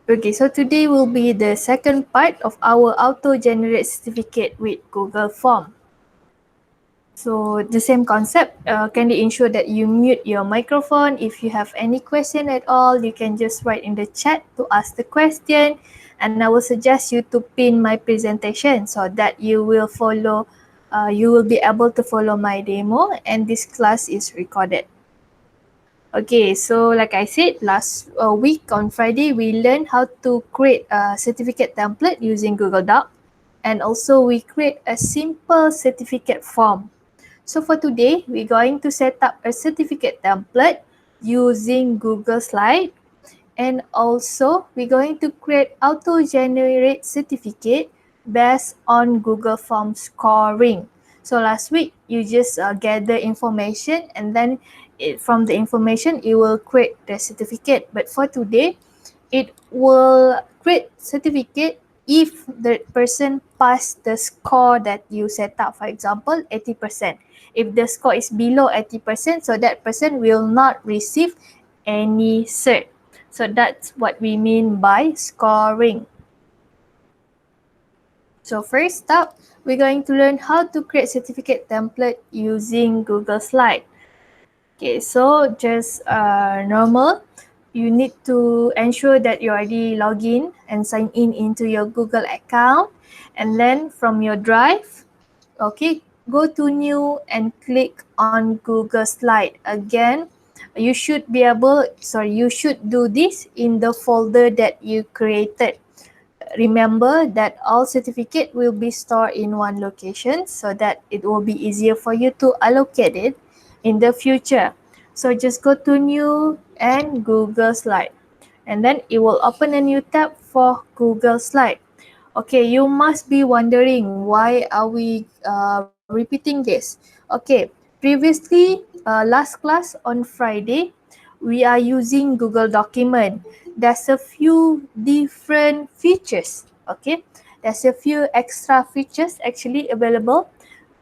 Okay, so today will be the second part of our auto-generate certificate with Google Form. So the same concept, can you ensure that you mute your microphone? If you have any question at all, you can just write in the chat to ask the question, and I will suggest you to pin my presentation so that you will be able to follow my demo, and this class is recorded. Okay, so like I said, last week on Friday, we learned how to create a certificate template using Google Doc, and also we create a simple certificate form. So for today, we're going to set up a certificate template using Google Slide, and also we're going to create auto-generate certificate based on Google Form scoring. So last week, you just gather information, and then from the information, it will create the certificate. But for today, it will create certificate if the person passed the score that you set up. For example, 80%. If the score is below 80%, so that person will not receive any cert. So that's what we mean by scoring. So first up, we're going to learn how to create certificate template using Google Slide. Okay, so just normal, you need to ensure that you already log in and sign in into your Google account, and then from your drive, okay, go to new and click on Google Slide. Again, you should do this in the folder that you created. Remember that all certificate will be stored in one location so that it will be easier for you to allocate it in the future. So just go to new and Google Slide, and then it will open a new tab for Google Slide. Okay, you must be wondering why are we repeating this. Okay, previously, last class on Friday, we are using Google Document. There's a few different features. Okay, there's a few extra features actually available.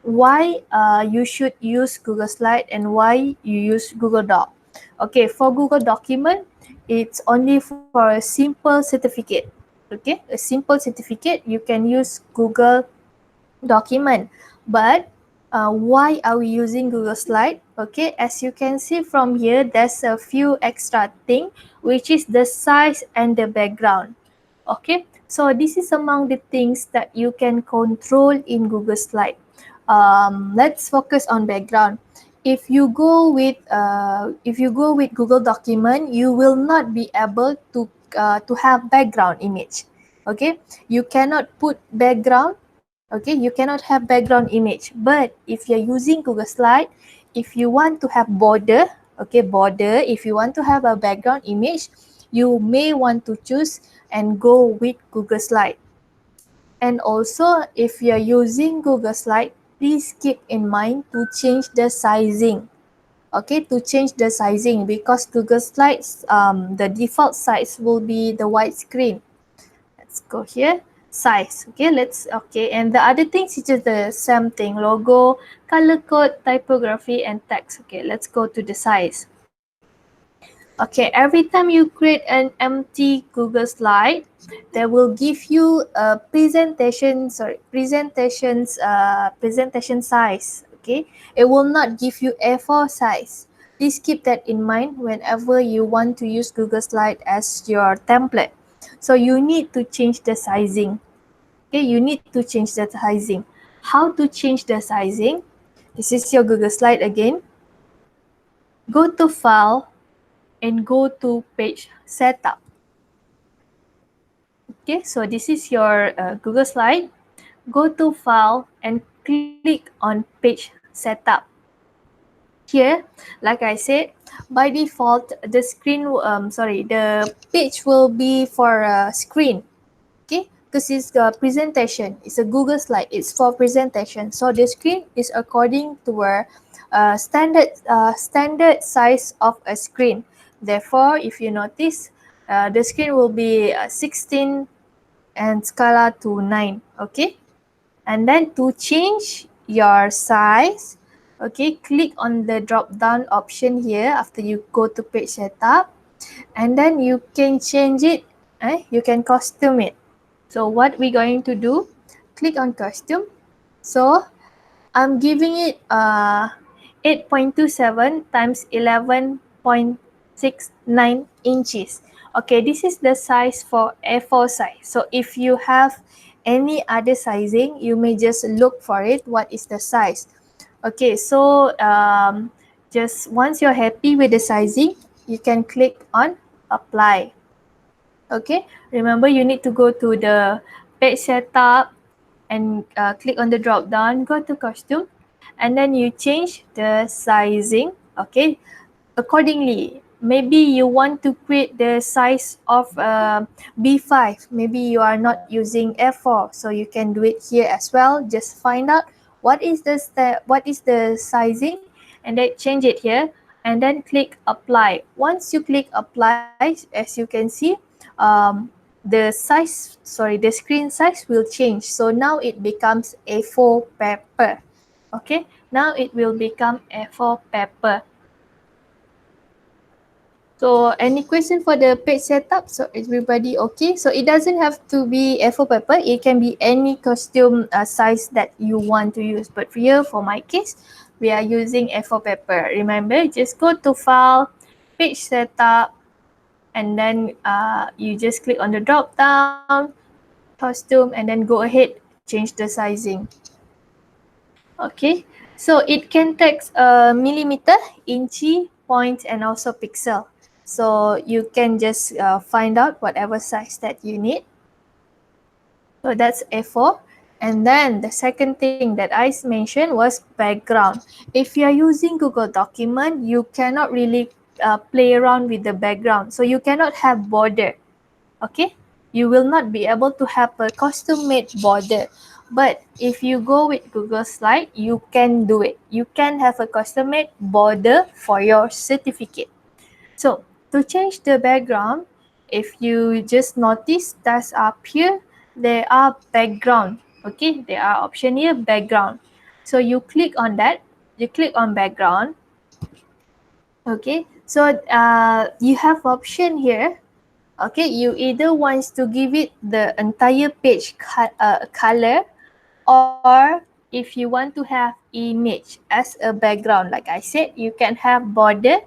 Why you should use Google Slide and why you use Google Doc. Okay, for Google Document, it's only for a simple certificate. Okay, a simple certificate, you can use Google Document. But why are we using Google Slide? Okay, as you can see from here, there's a few extra thing, which is the size and the background. Okay, so this is among the things that you can control in Google Slide. Let's focus on background. If you go with Google Document, you will not be able to have background image. Okay, you cannot put background. Okay, you cannot have background image. But if you're using Google Slide, if you want to have border, okay, border, if you want to have a background image, you may want to choose and go with Google Slide. And also, if you're using Google Slide, please keep in mind to change the sizing. Okay, to change the sizing, because Google Slides, the default size will be the widescreen. Let's go here, size. Okay, and the other things is just the same thing: logo, color code, typography, and text. Okay, let's go to the size. Okay, every time you create an empty Google Slide, they will give you a presentation size. Okay, it will not give you A4 size. Please keep that in mind whenever you want to use Google Slide as your template. So you need to change the sizing. Okay, you need to change the sizing. How to change the sizing? This is your Google Slide again. Go to File and go to Page Setup. Okay, so this is your Google Slide. Go to File and click on Page Setup. Here, like I said, by default, the page will be for a screen. Okay, because it's the presentation. It's a Google Slide. It's for presentation. So the screen is according to a standard size of a screen. Therefore, if you notice, the screen will be 16 and scala to 9. Okay, and then to change your size, okay, click on the drop down option here after you go to page setup, and then you can change it You can custom it. So what we're going to do, click on custom. So I'm giving it 8.27 times 11.69 inches. Okay, this is the size for A4 size. So if you have any other sizing, you may just look for it. What is the size? Okay, so just once you're happy with the sizing, you can click on apply. Okay, remember you need to go to the page setup and click on the drop down, go to costume, and then you change the sizing. Okay, accordingly. Maybe you want to create the size of B5. Maybe you are not using F4, so you can do it here as well. Just find out what is the sizing, and then change it here, and then click apply. Once you click apply, as you can see, the screen size will change. So now it becomes A4 paper. Okay, now it will become A4 paper. So any question for the page setup? So everybody okay? So it doesn't have to be A4 paper. It can be any costume size that you want to use. But here for my case, we are using A4 paper. Remember, just go to file, page setup, and then you just click on the drop down, costume, and then go ahead, change the sizing. Okay, so it can take millimeter, inch, point, and also pixel. So you can just find out whatever size that you need. So that's A4. And then the second thing that I mentioned was background. If you are using Google document, you cannot really play around with the background. So you cannot have border. Okay, you will not be able to have a custom made border. But if you go with Google Slide, you can do it. You can have a custom made border for your certificate. So to change the background, if you just notice that's up here, there are background. Okay, there are option here, background. So you click on that, you click on background. Okay, so you have option here. Okay, you either wants to give it the entire page color, or if you want to have image as a background, like I said, you can have border.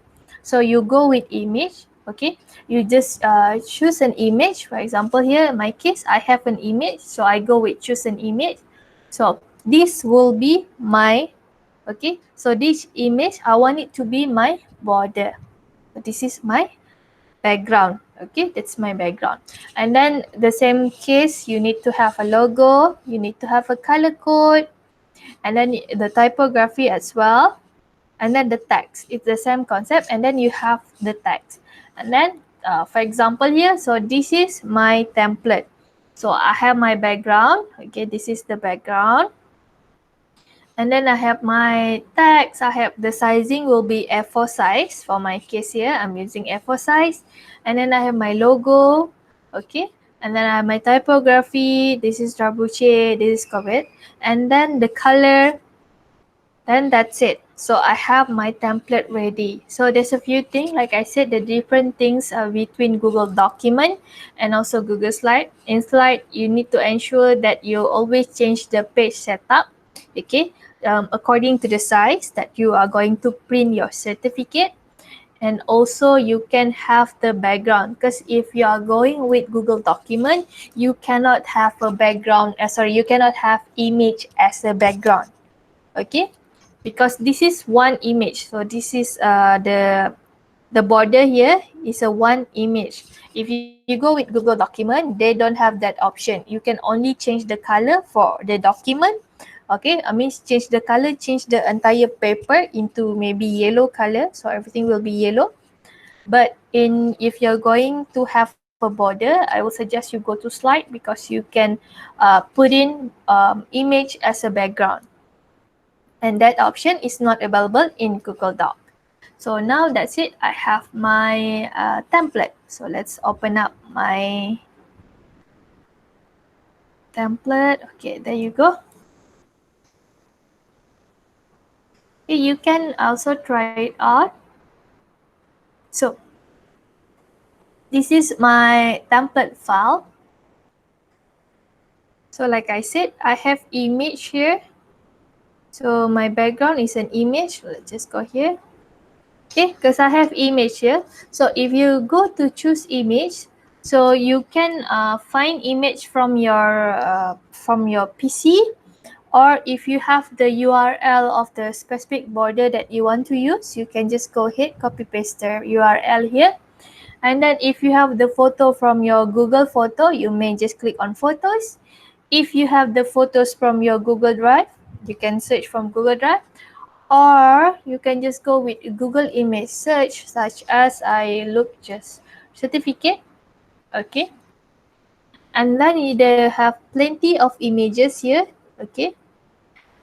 So you go with image. Okay, you just choose an image. For example, here in my case, I have an image, so I go with choose an image. So this will be my, okay, so this image, I want it to be my border. This is my background. Okay, that's my background. And then the same case, you need to have a logo, you need to have a color code, and then the typography as well, and then the text. It's the same concept, and then you have the text. And then for example here, so this is my template. So I have my background. Okay, this is the background. And then I have my text. I have the sizing will be A4 size. For my case here, I'm using A4 size. And then I have my logo. Okay. And then I have my typography. This is Drabuche. This is COVID. And then the color. Then that's it. So I have my template ready. So there's a few things, like I said, the different things between Google Document and also Google Slide. In Slide, you need to ensure that you always change the page setup, okay, according to the size that you are going to print your certificate. And also you can have the background, because if you are going with Google Document, you cannot have a background, you cannot have image as a background, okay, because this is one image. So this is the border here is a one image. If you go with Google Document, they don't have that option. You can only change the color for the document. Okay, I mean change the color, change the entire paper into maybe yellow color, so everything will be yellow. But if you're going to have a border, I will suggest you go to Slide, because you can put in image as a background, and that option is not available in Google Doc. So now that's it. I have my template. So let's open up my template. Okay, there you go. Okay, you can also try it out. So this is my template file. So like I said, I have image here. So my background is an image. Let's just go here. Okay, because I have image here. So if you go to choose image, so you can find image from your PC, or if you have the URL of the specific border that you want to use, you can just go ahead, copy paste the URL here. And then if you have the photo from your Google photo, you may just click on photos. If you have the photos from your Google Drive, you can search from Google Drive, or you can just go with Google image search, such as I look just certificate. Okay, and then they have plenty of images here. Okay,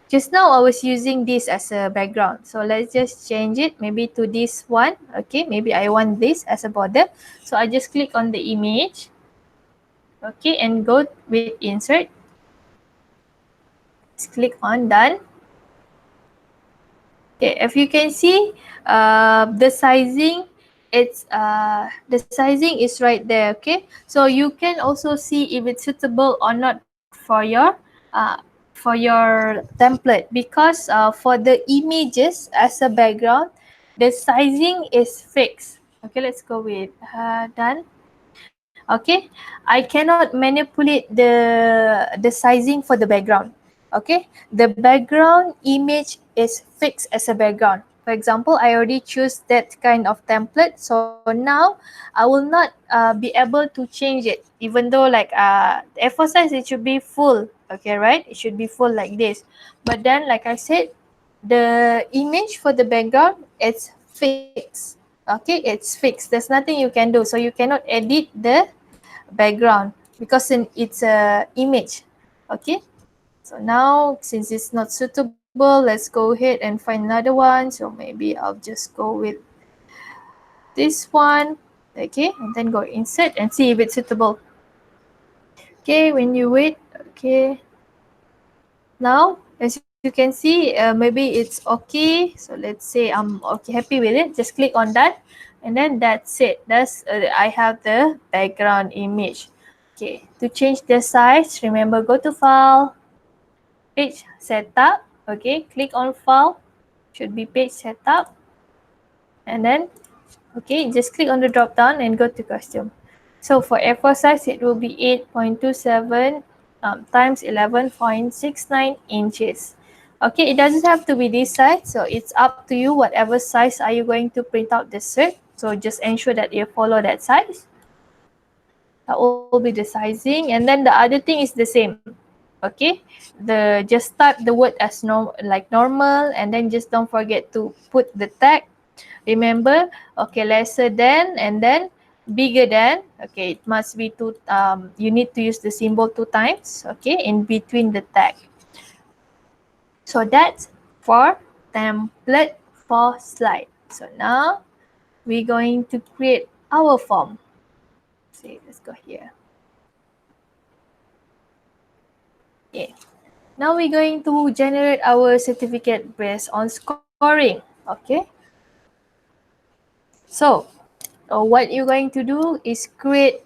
just now I was using this as a background, so let's just change it maybe to this one. Okay, maybe I want this as a border, so I just click on the image. Okay, and go with insert. Just click on done. Okay, if you can see, the sizing, is right there. Okay, so you can also see if it's suitable or not for your template, because for the images as a background, the sizing is fixed. Okay, let's go with done. Okay, I cannot manipulate the sizing for the background. Okay, the background image is fixed as a background. For example, I already choose that kind of template, so now I will not be able to change it, even though like the A4 size, it should be full. Okay, right, it should be full like this. But then like I said, the image for the background, it's fixed. Okay, it's fixed, there's nothing you can do, so you cannot edit the background because it's a image. Okay, so now since it's not suitable, let's go ahead and find another one. So maybe I'll just go with this one. Okay, and then go insert and see if it's suitable. Okay, when you wait. Okay, now as you can see, maybe it's okay. So let's say I'm okay, happy with it, just click on that, and then that's it. I have the background image. Okay, to change the size, remember, go to file, page setup. Okay, click on file, should be page setup, and then okay, just click on the drop down and go to custom. So for A4 size, it will be 8.27 times 11.69 inches. Okay, it doesn't have to be this size, so it's up to you. Whatever size are you going to print out the cert, so just ensure that you follow that size. That will be the sizing, and then the other thing is the same. Okay, just type the word as normal, and then just don't forget to put the tag. Remember, okay, lesser than and then bigger than. Okay, it must be two. You need to use the symbol 2 times. Okay, in between the tag. So that's for template for slide. So now we're going to create our form. See, let's go here. Okay. Now we're going to generate our certificate based on scoring. Okay. So what you're going to do is create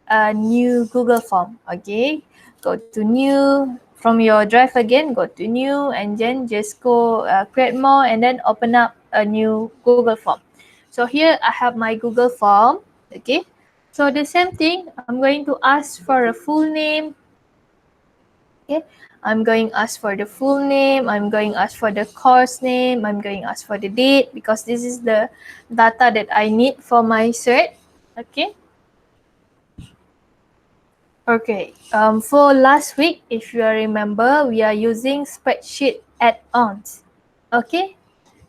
a new Google form. Okay, go to new, from your drive again, go to new, and then just go create more, and then open up a new Google form. So here I have my Google form. Okay, so the same thing, I'm going to ask for a full name. Okay, I'm going to ask for the full name, I'm going to ask for the course name, I'm going to ask for the date, because this is the data that I need for my cert. Okay. Okay, for last week, if you remember, we are using spreadsheet add-ons. Okay,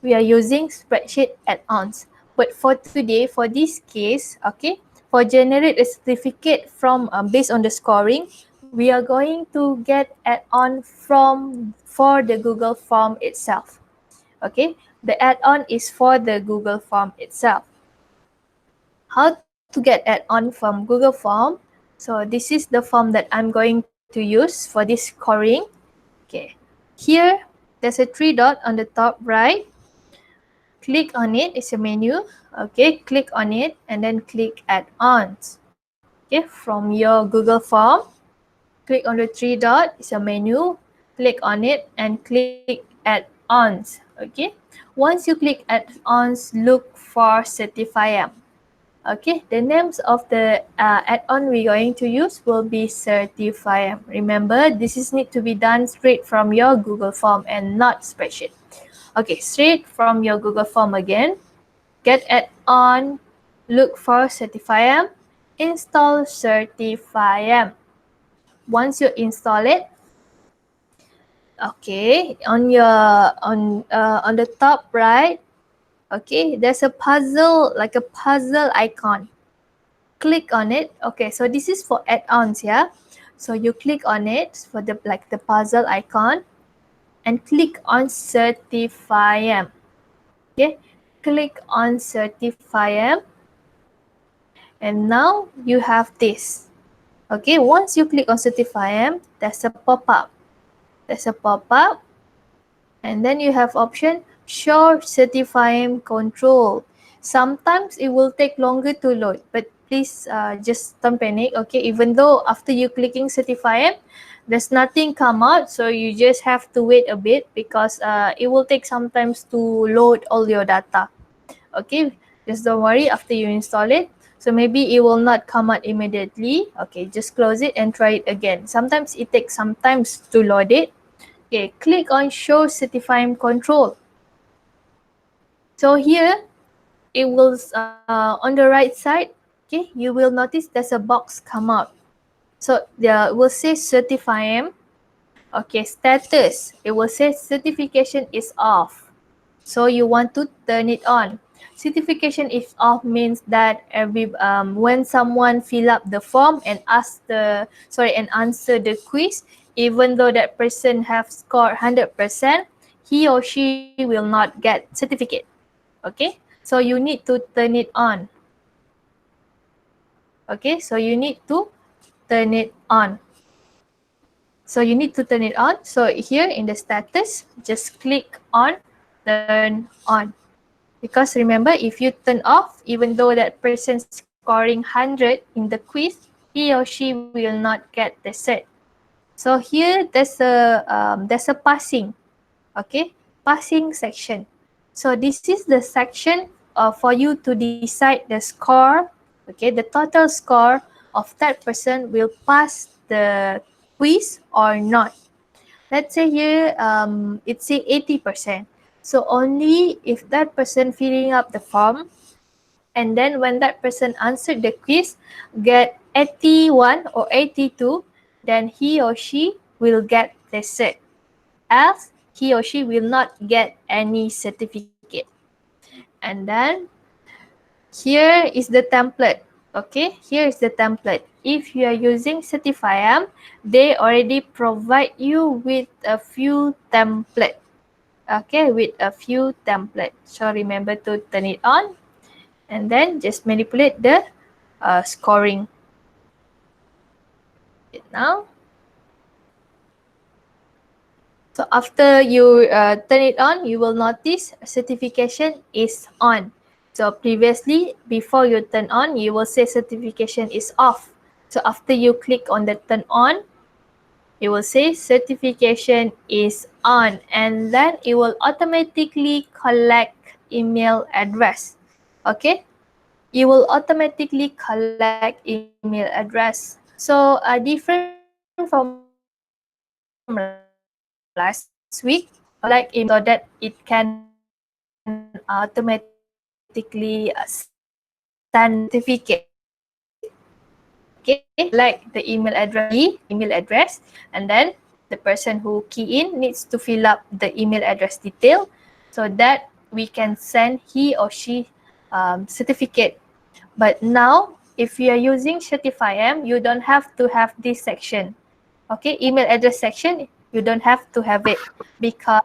we are using spreadsheet add-ons. But for today, for this case, okay, for generate a certificate from based on the scoring, we are going to get add-on for the Google form itself. Okay, the add-on is for the Google form itself. How to get add-on from Google form? So this is the form that I'm going to use for this scoring. Okay, here there's a 3 dot on the top right. click on it. It's a menu. Okay, click on it and then click Add-Ons. Okay, from your Google form, click on the three dot. It's a menu. Click on it and click Add-Ons. Okay, once you click Add-Ons, look for Certify'em. Okay, the names of the add-on we're going to use will be Certify'em. Remember, this is need to be done straight from your Google form and not spreadsheet. Okay, straight from your Google form again. Get add-on, look for Certify'em, install Certify'em. Once you install it, okay, on the top right, okay, there's a puzzle, like a puzzle icon. Click on it. Okay, so this is for add-ons, yeah. So you click on it for the puzzle icon and click on Certify'em. Okay, click on Certify'em and now you have this. Okay, once you click on Certify'em, there's a pop-up. There's a pop-up and then you have option show Certify'em control. Sometimes it will take longer to load, but please just don't panic. Okay, even though after you clicking Certify'em, there's nothing come out, so you just have to wait a bit because it will take sometimes to load all your data. Okay, just don't worry after you install it. So maybe it will not come out immediately. Okay, just close it and try it again. Sometimes it takes some time to load it. Okay, click on show Certify'em control. So here, it will on the right side, okay, you will notice there's a box come out. So there will say Certify'em. Okay, status. It will say certification is off. So you want to turn it on. Certification is off means that when someone fill up the form and answer the quiz, even though that person have scored 100%, he or she will not get certificate. Okay, so you need to turn it on. Okay, so you need to turn it on. So you need to turn it on. So here in the status, just click on turn on. Because remember, if you turn off, even though that person scoring 100 in the quiz, he or she will not get the cert. So here there's a passing, okay, passing section. So this is the section for you to decide the score, okay, the total score of that person will pass the quiz or not. Let's say here it's say 80%. So only if that person filling up the form and then when that person answered the quiz get 81 or 82, then he or she will get the cert. Else, he or she will not get any certificate. And then here is the template. Okay, here is the template. If you are using Certify'em, they already provide you with a few templates. Okay, with a few templates. So remember to turn it on and then just manipulate the scoring. Now, so after you turn it on, you will notice certification is on. So previously, before you turn on, you will say certification is off. So after you click on the turn on, you will say certification is on and then it will automatically collect email address. Okay, it will automatically collect email address. So different from last week, collect email address so that it can automatically send certificate. Okay, collect the email address, and then the person who key in needs to fill up the email address detail so that we can send he or she certificate. But now, if you are using Certify'em, you don't have to have this section. Okay, email address section, you don't have to have it because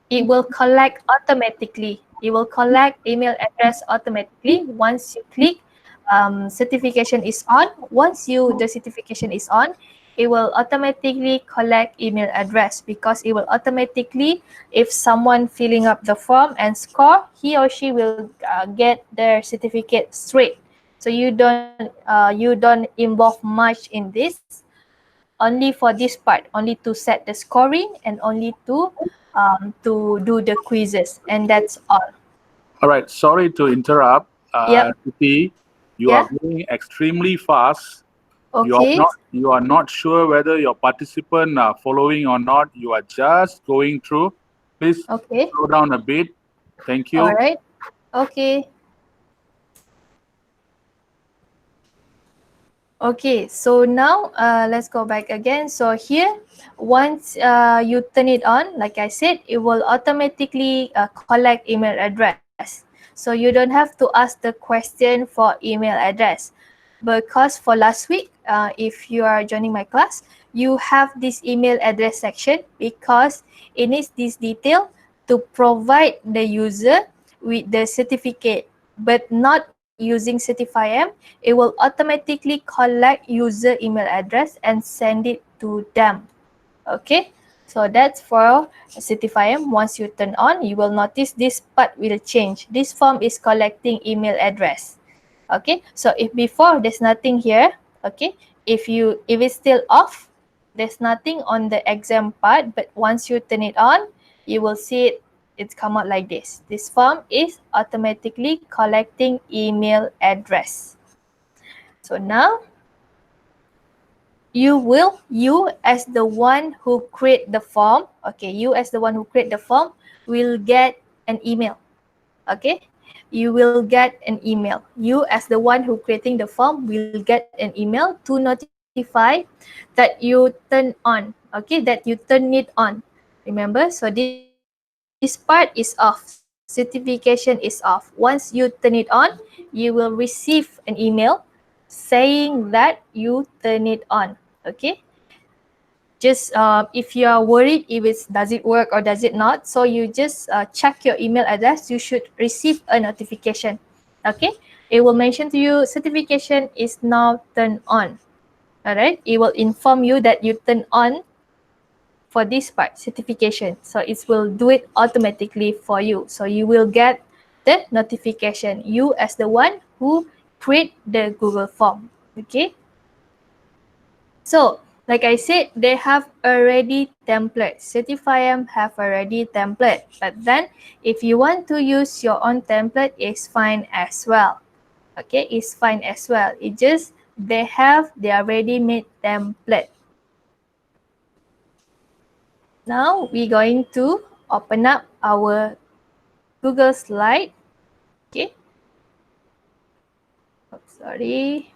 it will collect automatically. It will collect email address automatically once you click certification is on. Once the certification is on, it will automatically collect email address, because it will automatically, if someone filling up the form and score, he or she will get their certificate straight. So you don't involve much in this, only for this part, only to set the scoring and only to do the quizzes, and that's all. All right, sorry to interrupt. Yep. Tuti, you are Yeah. going extremely fast. Okay. You are not sure whether your participant are following or not. You are just going through. Please Okay. slow down a bit. Thank All you. right. Okay. Okay, so now let's go back again. So here, once you turn it on, like I said, it will automatically collect email address. So you don't have to ask the question for email address. Because for last week, if you are joining my class, you have this email address section, because it needs this detail to provide the user with the certificate, but not using Certify'em. It will automatically collect user email address and send it to them. Okay, so that's for Certify'em. Once you turn on, you will notice this part will change. This form is collecting email address. Okay, so if before there's nothing here, okay, if it's still off, there's nothing on the exam part, but once you turn it on, you will see it's come out like this. This form is automatically collecting email address. So now you as the one who create the form, okay, you as the one who create the form will get an email. Okay, you will get an email. You as the one who creating the form will get an email to notify that you turn on, okay, that you turn it on. Remember, so this part is off, certification is off. Once you turn it on, you will receive an email saying that you turn it on. Okay, just if you are worried if does it work or does it not, so you just check your email address, you should receive a notification. Okay, it will mention to you certification is now turned on. All right, it will inform you that you turn on for this part, certification. So it will do it automatically for you, so you will get the notification, you as the one who create the Google form. Okay, so like I said, they have already template. Certify'em have already template. But then if you want to use your own template, it's fine as well. Okay, it's fine as well. It just they have their ready-made template. Now we're going to open up our Google slide. Okay. Oh, sorry.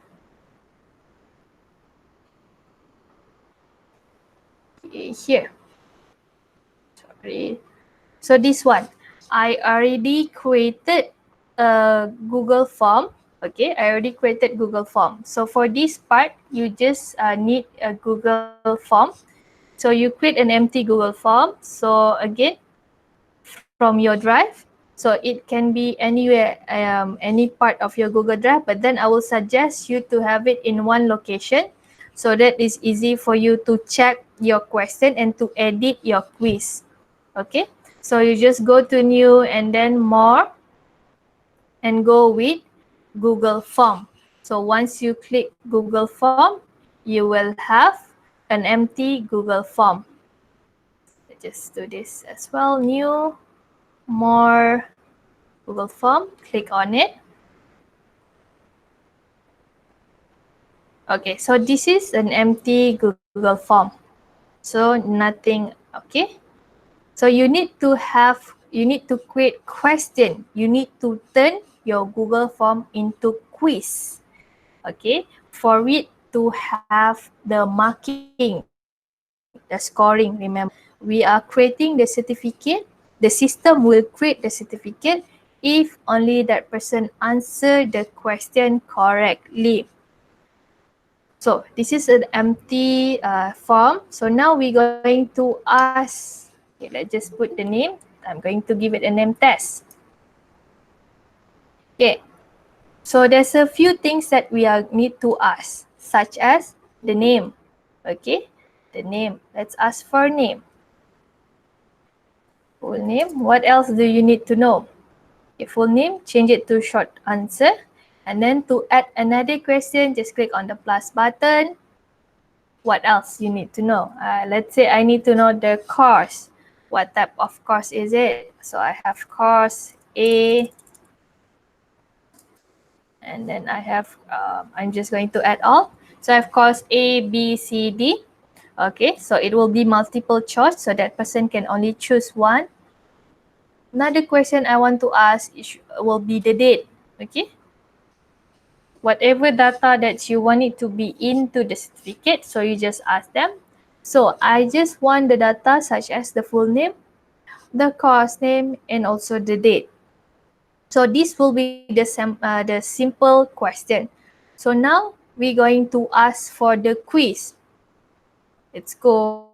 Okay, here. Sorry. So this one, I already created a Google form. Okay, I already created Google form. So for this part, you just need a Google form. So you create an empty Google form. So again, from your drive. So it can be anywhere, any part of your Google Drive, but then I will suggest you to have it in one location, so that is easy for you to check your question and to edit your quiz. Okay, so you just go to new and then more and go with Google Form. So once you click Google Form, you will have an empty Google Form. Just do this as well, new, more, Google Form, click on it. Okay, so this is an empty Google Form. So nothing, okay. So you need to create question. You need to turn your Google Form into quiz. Okay, for it to have the marking, the scoring. Remember, we are creating the certificate. The system will create the certificate if only that person answer the question correctly. So this is an empty form. So now we're going to ask, okay, let's just put the name. I'm going to give it a name test. Okay, so there's a few things that we need to ask, such as the name. Okay, the name. Let's ask for name. Full name. What else do you need to know? Okay, full name, change it to short answer. And then to add another question, just click on the plus button. What else you need to know? Let's say I need to know the course. What type of course is it? So I have course A, and then I have, I'm just going to add all. So I have course A, B, C, D. Okay, so it will be multiple choice, so that person can only choose one. Another question I want to ask will be the date. Okay, whatever data that you want it to be into the certificate, so you just ask them. So I just want the data such as the full name, the course name, and also the date. So this will be the simple question. So now we're going to ask for the quiz. Let's go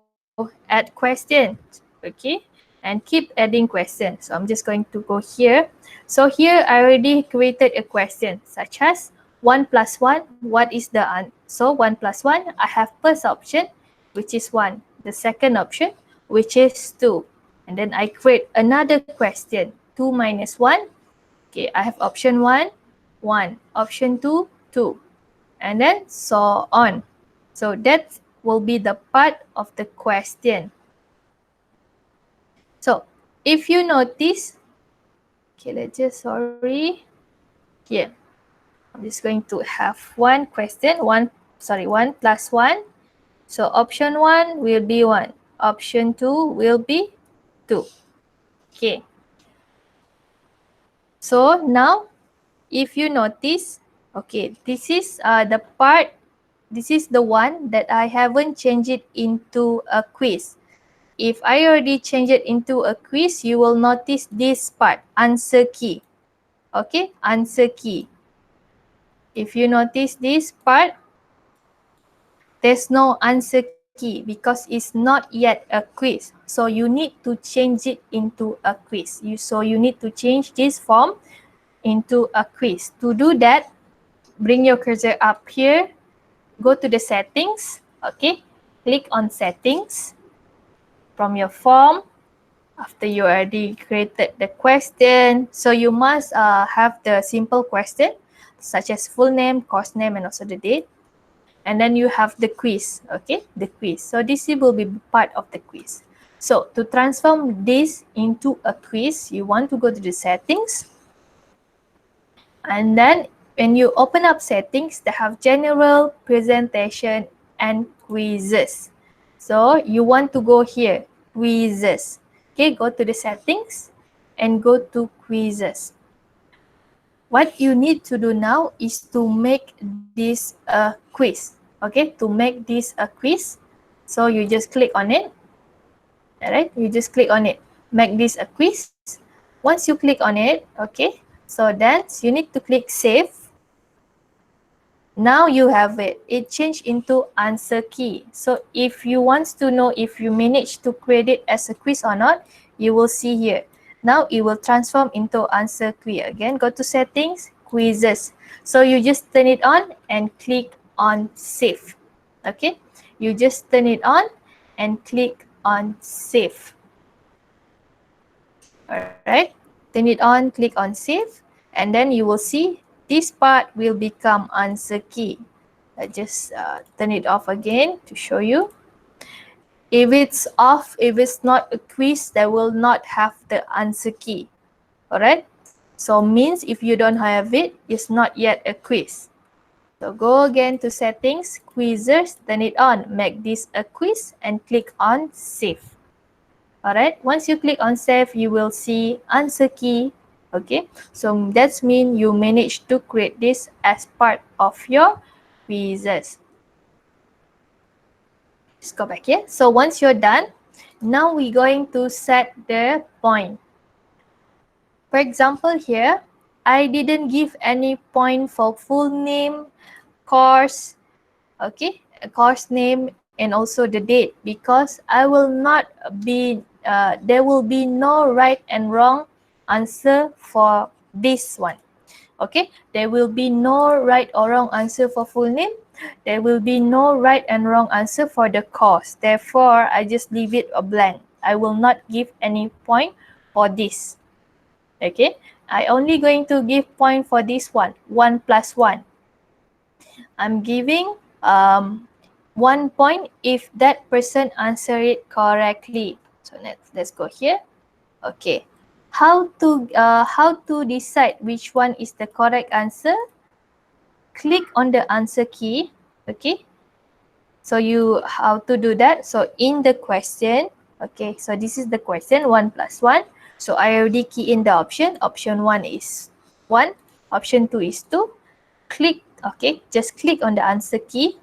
add questions, okay? And keep adding questions. So I'm just going to go here. So here I already created a question such as 1 plus 1, what is the answer? So 1 plus 1, I have first option, which is 1. The second option, which is 2. And then I create another question, 2 minus 1. Okay, I have option 1, 1. Option 2, 2. And then so on. So that will be the part of the question. So if you notice, okay, let's just, sorry. Here, I'm just going to have one question, 1 plus 1. So option 1 will be 1. Option 2 will be 2. Okay. So now, if you notice, okay, this is the part, this is the one that I haven't changed it into a quiz. If I already change it into a quiz, you will notice this part, answer key. Okay, answer key. If you notice this part, there's no answer key because it's not yet a quiz. So you need to change it into a quiz. So you need to change this form into a quiz. To do that, bring your cursor up here, go to the settings, okay, click on settings from your form. After you already created the question, so you must have the simple question such as full name, course name, and also the date. And then you have the quiz, okay, the quiz. So this will be part of the quiz. So to transform this into a quiz, you want to go to the settings. And then when you open up settings, they have general, presentation, and quizzes. So you want to go here, quizzes. Okay, go to the settings and go to quizzes. What you need to do now is to make this a quiz. Okay, to make this a quiz. So you just click on it. Alright, you just click on it. Make this a quiz. Once you click on it, okay, so then you need to click save. Now you have it. It changed into answer key. So if you want to know if you managed to create it as a quiz or not, you will see here. Now it will transform into answer key. Again, go to settings, quizzes. So you just turn it on and click on save. Okay, you just turn it on and click on save. Alright, turn it on, click on save, and then you will see this part will become answer key. I just turn it off again to show you. If it's off, if it's not a quiz, they will not have the answer key. Alright, so means if you don't have it, it's not yet a quiz. So go again to settings, quizzes, turn it on, make this a quiz, and click on save. Alright, once you click on save, you will see answer key. Okay, so that means you managed to create this as part of your quizzes. Just go back here. So once you're done, now we're going to set the point. For example here, I didn't give any point for full name, course, okay, course name, and also the date, because I will not be, there will be no right and wrong answer for this one. Okay, there will be no right or wrong answer for full name. There will be no right and wrong answer for the course. Therefore, I just leave it a blank. I will not give any point for this. Okay, I only going to give point for this one, 1 plus 1. I'm giving 1 point if that person answer it correctly. So let's go here. Okay, how to decide which one is the correct answer? Click on the answer key. Okay, so how to do that? So in the question, okay, so this is the question, 1 plus 1. So I already key in the option. Option 1 is 1. Option 2 is 2. Click, okay, just click on the answer key.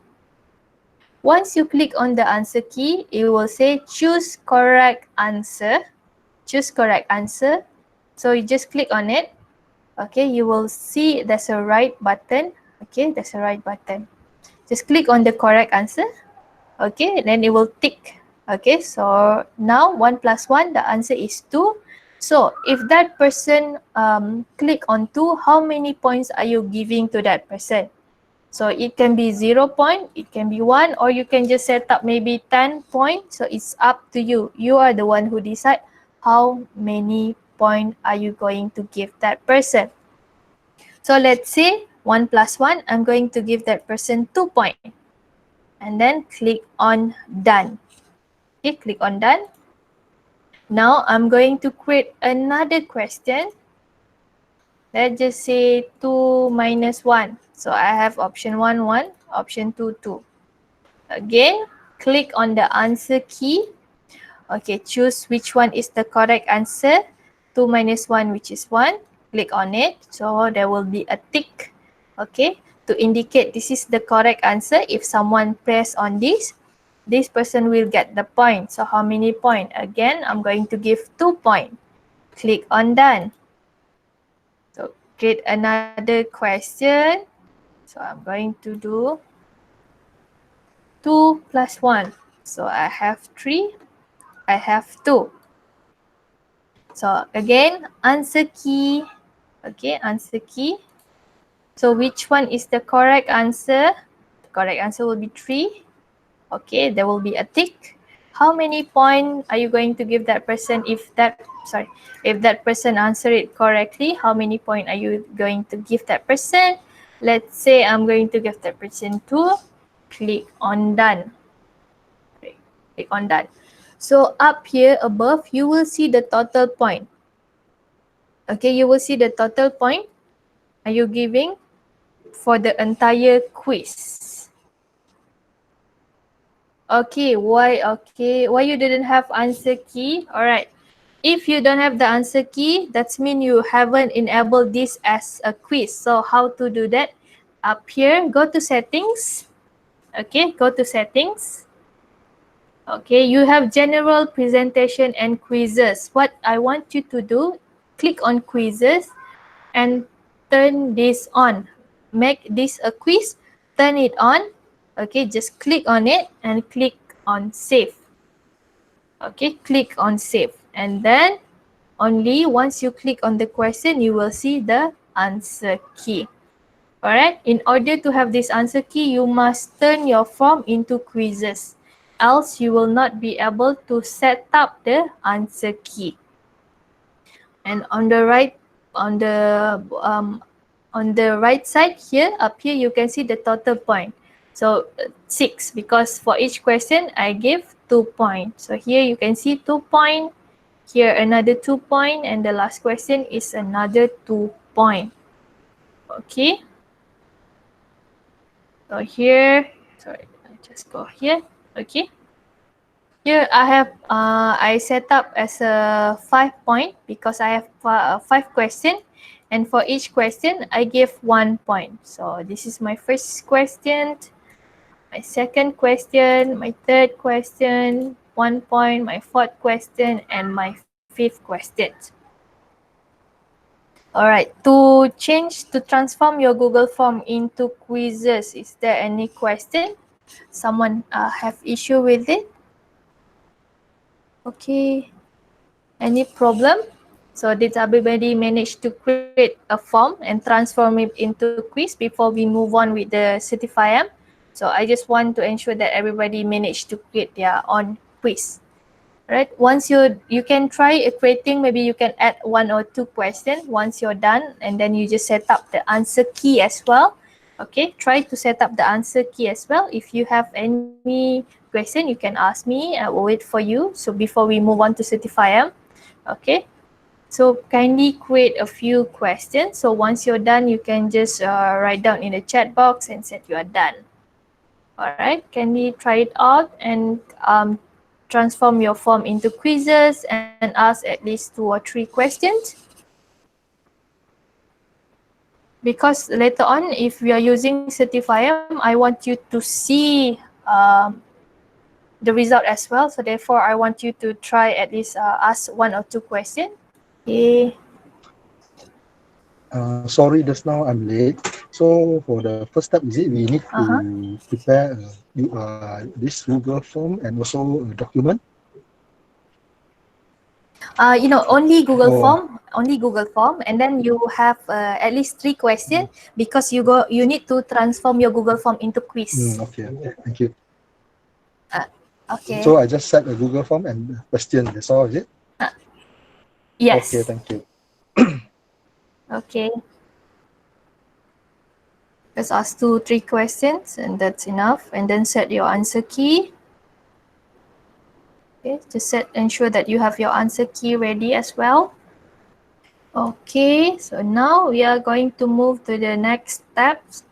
Once you click on the answer key, it will say choose correct answer. Choose correct answer. So you just click on it. Okay, you will see there's a right button. Okay, there's a right button. Just click on the correct answer. Okay, then it will tick. Okay, so now 1 plus 1, the answer is 2. So if that person click on 2, how many points are you giving to that person? So it can be 0 point, it can be 1, or you can just set up maybe 10 points. So it's up to you. You are the one who decide how many points are you going to give that person. So let's say 1 plus 1, I'm going to give that person 2 points. And then click on done. Okay, click on done. Now I'm going to create another question. Let's just say 2 minus 1. So I have option 1, 1, option 2, 2. Again, click on the answer key. Okay, choose which one is the correct answer. 2 minus 1, which is 1. Click on it. So there will be a tick. Okay, to indicate this is the correct answer. If someone press on this person will get the point. So how many points? Again, I'm going to give 2 points. Click on done. So create another question. So I'm going to do 2 plus 1. So I have 3. I have 2. So again, answer key. Okay, answer key. So which one is the correct answer? The correct answer will be 3. Okay, there will be a tick. How many points are you going to give that person if that person answer it correctly? How many points are you going to give that person? Let's say I'm going to give that person 2. Click on done. Click on done. So up here above, you will see the total point. Okay, you will see the total point are you giving for the entire quiz. Okay, why you didn't have answer key? Alright, if you don't have the answer key, that means you haven't enabled this as a quiz. So how to do that? Up here, go to settings. Okay, go to settings. Okay, you have general, presentation, and quizzes. What I want you to do, click on quizzes and turn this on. Make this a quiz, turn it on. Okay, just click on it and click on save. Okay, click on save. And then only once you click on the question, you will see the answer key. Alright, in order to have this answer key, you must turn your form into quizzes. Else you will not be able to set up the answer key. And on the right side here, up here you can see the total point. So 6, because for each question I give 2 points. So here you can see 2 points, here another 2 points, and the last question is another 2 points. Okay. So here, sorry, I just go here. Okay. Here I have I set up as a 5 point because I have 5 questions, and for each question I give 1 point. So this is my first question, my second question, my third question, 1 point, my fourth question, and my fifth question. Alright, to transform your Google form into quizzes, is there any question? Someone have issue with it? Okay. Any problem? So did everybody manage to create a form and transform it into quiz before we move on with the Certify'em? So I just want to ensure that everybody managed to create their own quiz. Right, once you can try creating, maybe you can add 1 or 2 questions once you're done, and then you just set up the answer key as well. Okay, try to set up the answer key as well. If you have any question, you can ask me. I will wait for you. So before we move on to Certify'em, okay, so kindly create a few questions. So once you're done, you can just write down in the chat box and say you are done. All right, can we try it out and transform your form into quizzes and ask at least 2 or 3 questions? Because later on, if we are using Certify'em, I want you to see the result as well. So therefore, I want you to try at least ask 1 or 2 questions. Okay. Sorry, just now I'm late. So for the first step, is it we need Uh-huh. to prepare this Google form and also a document? Only Oh, Google Form, and then you have at least 3 questions because you need to transform your Google Form into quiz. okay, thank you. Uh, okay. So I just set a Google form and question. That's all, is it? Uh, Okay, yes. thank you. Okay. Just ask 2, 3 questions, and that's enough. And then set your answer key. Okay, just ensure that you have your answer key ready as well. Okay, so now we are going to move to the next steps,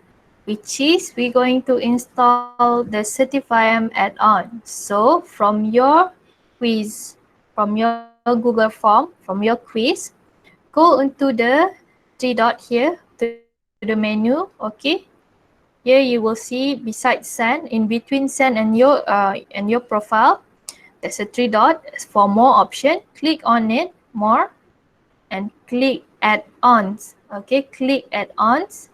which is we're going to install the Certify'em add-on. So from your quiz, from your Google form, from your quiz, go into the 3 dot here to the menu. Okay, here you will see beside send, in between send and your profile, there's a 3 dot for more option. Click on it, more, and click add-ons. Okay, click add-ons.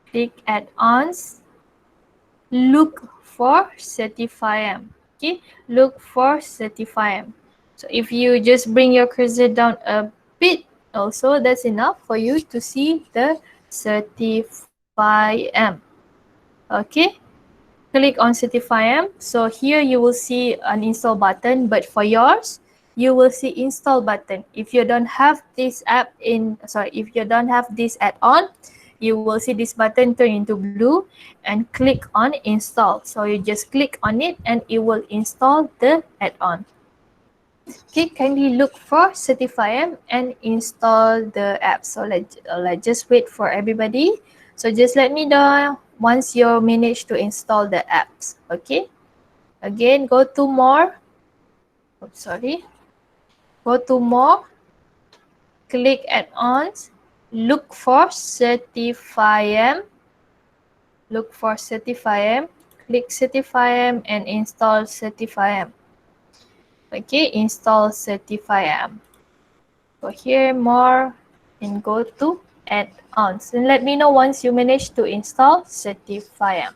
Click add-ons. Look for Certify'em. Okay, look for Certify'em. So if you just bring your cursor down a bit, also that's enough for you to see the Certify'em. Okay, click on Certify'em. So here you will see an install button, but for yours, you will see install button. If you don't have this if you don't have this add-on, you will see this button turn into blue and click on install. So you just click on it and it will install the add-on. Okay, kindly look for Certify'em and install the app. So let's just wait for everybody. So just let me know once you manage to install the apps. Okay. Again, go to more. Oops, sorry. Go to more. Click add-ons. Look for Certify'em. Look for Certify'em. Click Certify'em and install Certify'em. Okay, install Certify'em. Go here, more, and go to add-ons. And let me know once you manage to install Certify'em.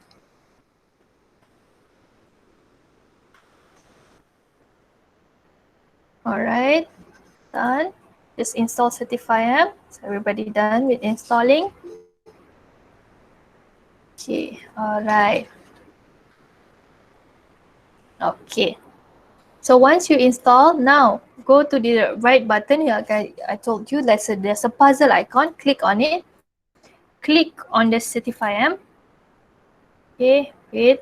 Alright, done. Just install Certify'em. So everybody done with installing? Okay, alright. Okay. So once you install, now go to the right button here. I told you there's a puzzle icon. Click on it. Click on the Certify'em. Okay, wait.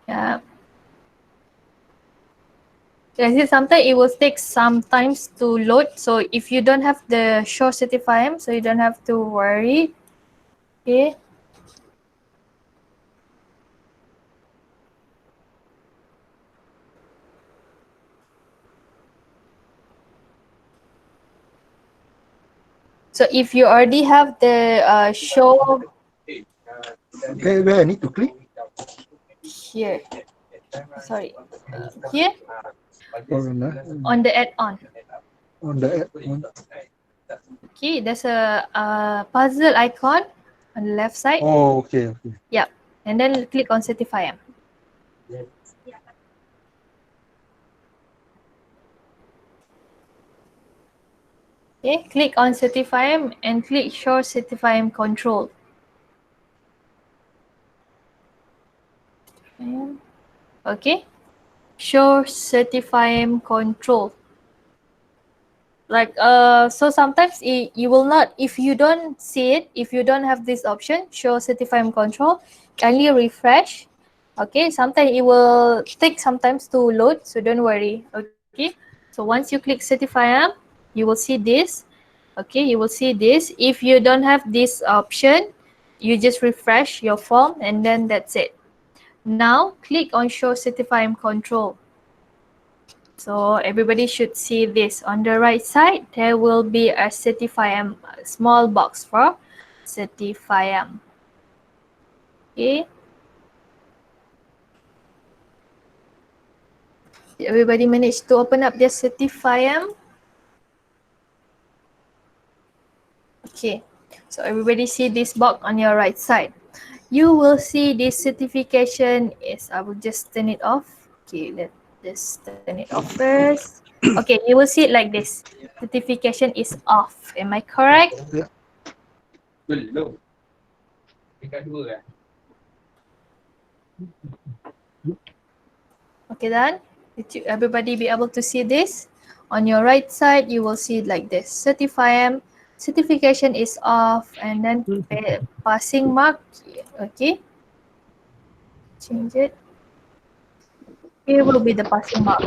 Yeah. Sometimes it will take some times to load. So if you don't have the show Certify'em, so you don't have to worry. Okay. So if you already have the show Where I need to click? here, sorry, here On on the add-on. the Okay, there's a puzzle icon on the left side. Oh, okay. Yeah, and then click on Certify'em. Okay, click on Certify'em and click Show Certify'em Control. Okay, Show Certify'em Control. Like so sometimes you will not, if you don't see it, if you don't have this option, Show Certify'em Control, kindly refresh. Okay, sometimes it will take sometimes to load, so don't worry. Okay, so once you click Certify'em, you will see this. Okay, you will see this. If you don't have this option, you just refresh your form and then that's it. Now click on Show Certify'em Control. So everybody should see this. On the right side, there will be a Certify'em, small box for Certify'em. Okay. Did everybody manage to open up their Certify'em? Okay. So everybody see this box on your right side. You will see this certification is, I will just turn it off. Okay, let's just turn it off first. Okay, you will see it like this. Certification is off. Am I correct? Yeah. Okay, done. Did you, everybody be able to see this? On your right side, you will see it like this. Certify'em, certification is off, and then passing mark. Okay, change it. Here will be the passing mark.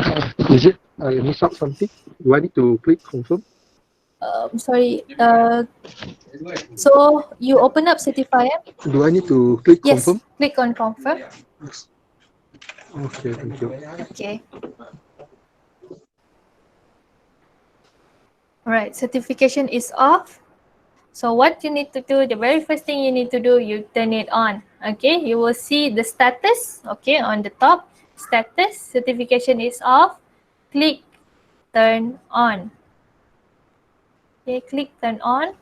Is it I miss out something? Do I need to click confirm? Sorry. So you open up Certify'em. Do I need to click Yes, confirm? click on confirm. Yes. Okay, thank you. Okay. Alright, certification is off. So what you need to do, the very first thing you need to do, you turn it on. Okay, you will see the status. Okay, on the top, status, certification is off. Click turn on. Okay, click turn on.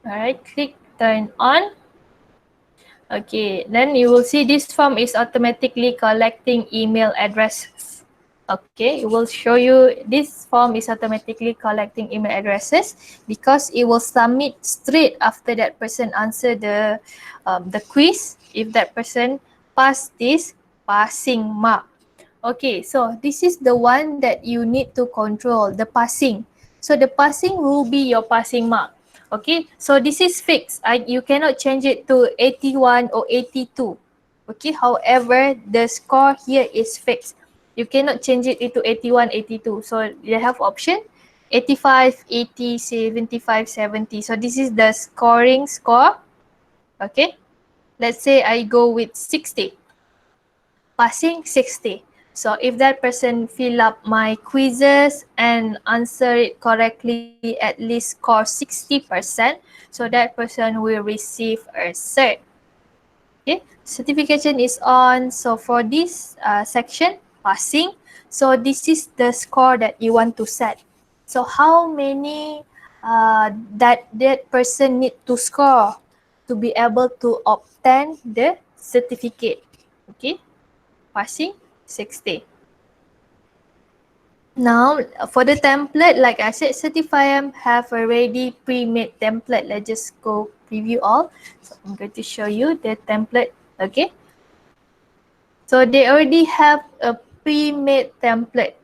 Alright, click turn on. Okay, then you will see this form is automatically collecting email addresses. Okay, it will show you this form is automatically collecting email addresses because it will submit straight after that person answer the quiz. If that person pass this passing mark. Okay, so this is the one that you need to control, the passing. So the passing will be your passing mark. Okay, so this is fixed. You cannot change it to 81 or 82. Okay, however, the score here is fixed. You cannot change it into 81, 82. So you have option 85, 80, 75, 70. So this is the scoring score. Okay, let's say I go with 60. Passing 60. So if that person fill up my quizzes and answer it correctly, at least score 60%, so that person will receive a cert. Okay, certification is on. So for this section, passing. So this is the score that you want to set. So how many that person need to score to be able to obtain the certificate? Okay, passing 60. Now for the template, like I said, Certify'em have already pre-made template. Let's just go preview all. So I'm going to show you the template. Okay. So they already have a pre-made template.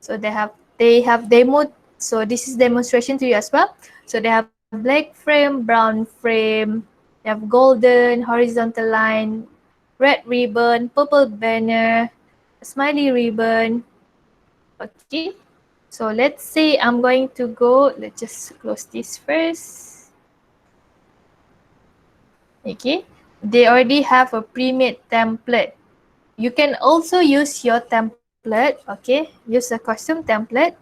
So they have demo. So this is demonstration to you as well. So they have black frame, brown frame. They have golden, horizontal line, red ribbon, purple banner, smiley ribbon. Okay, so let's say I'm going to go, let's just close this first. Okay, they already have a pre-made template. You can also use your template, okay, use a custom template.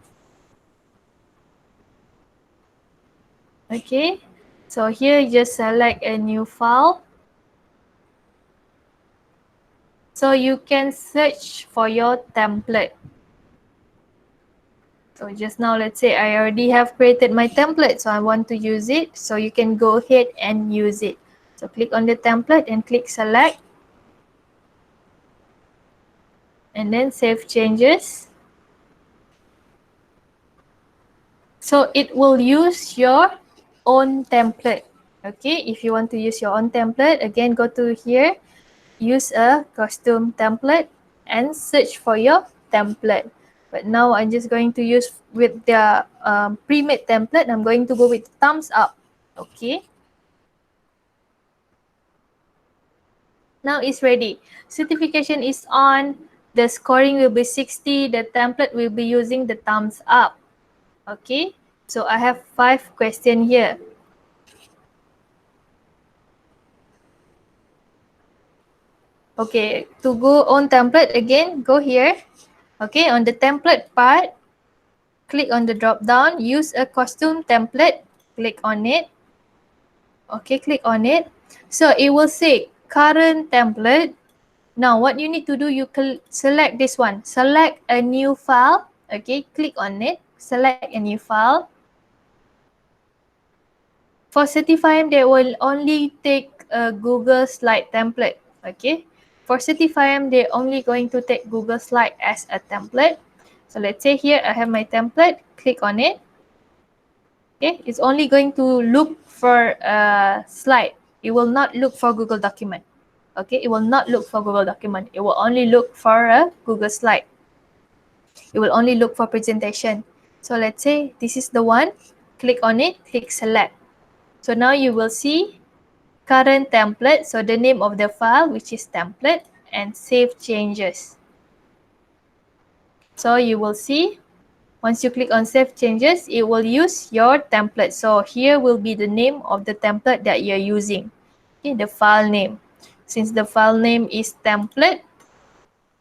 Okay, so here just select a new file. So you can search for your template. So just now, let's say I already have created my template, so I want to use it. So you can go ahead and use it. So click on the template and click select. And then save changes. So it will use your own template. Okay, if you want to use your own template, again go to here, use a costume template and search for your template. But now I'm just going to use with the pre-made template. I'm going to go with thumbs up. Okay. Now it's ready. Certification is on. The scoring will be 60. The template will be using the thumbs up. Okay. So I have 5 questions here. Okay, to go on template again, go here. Okay, on the template part, click on the drop down, use a costume template, click on it. Okay, click on it. So it will say current template. Now what you need to do, you select this one, select a new file. Okay, click on it, select a new file. For Certify'em, they will only take a Google slide template. Okay, for Certify'em, they're only going to take Google slide as a template. So let's say here I have my template, click on it. Okay, it's only going to look for a slide. It will not look for Google document. Okay, it will not look for Google document. It will only look for a Google slide. It will only look for presentation. So let's say this is the one. Click on it, click select. So now you will see current template. So the name of the file, which is template, and save changes. So you will see, once you click on save changes, it will use your template. So here will be the name of the template that you're using. Okay, the file name. Since the file name is template,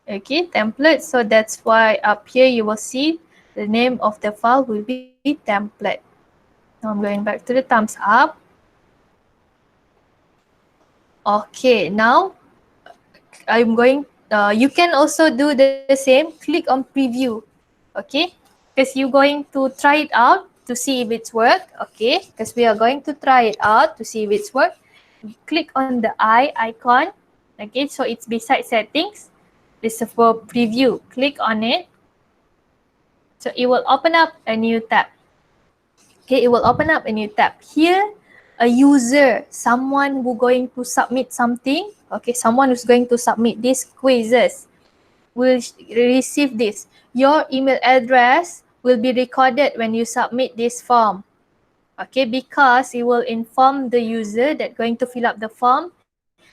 okay, template, so that's why up here you will see the name of the file will be template. Now I'm going back to the thumbs up. Okay, now I'm going, you can also do the same, click on preview. Okay, because you're going to try it out to see if it's work. Okay, because we are going to try it out to see if it's work. Click on the eye icon. Okay, so it's beside settings. This is for preview. Click on it. So it will open up a new tab. Okay, it will open up a new tab. Here, a user, someone who going to submit something. Okay, someone who's going to submit these quizzes will receive this. Your email address will be recorded when you submit this form. Okay, because it will inform the user that going to fill up the form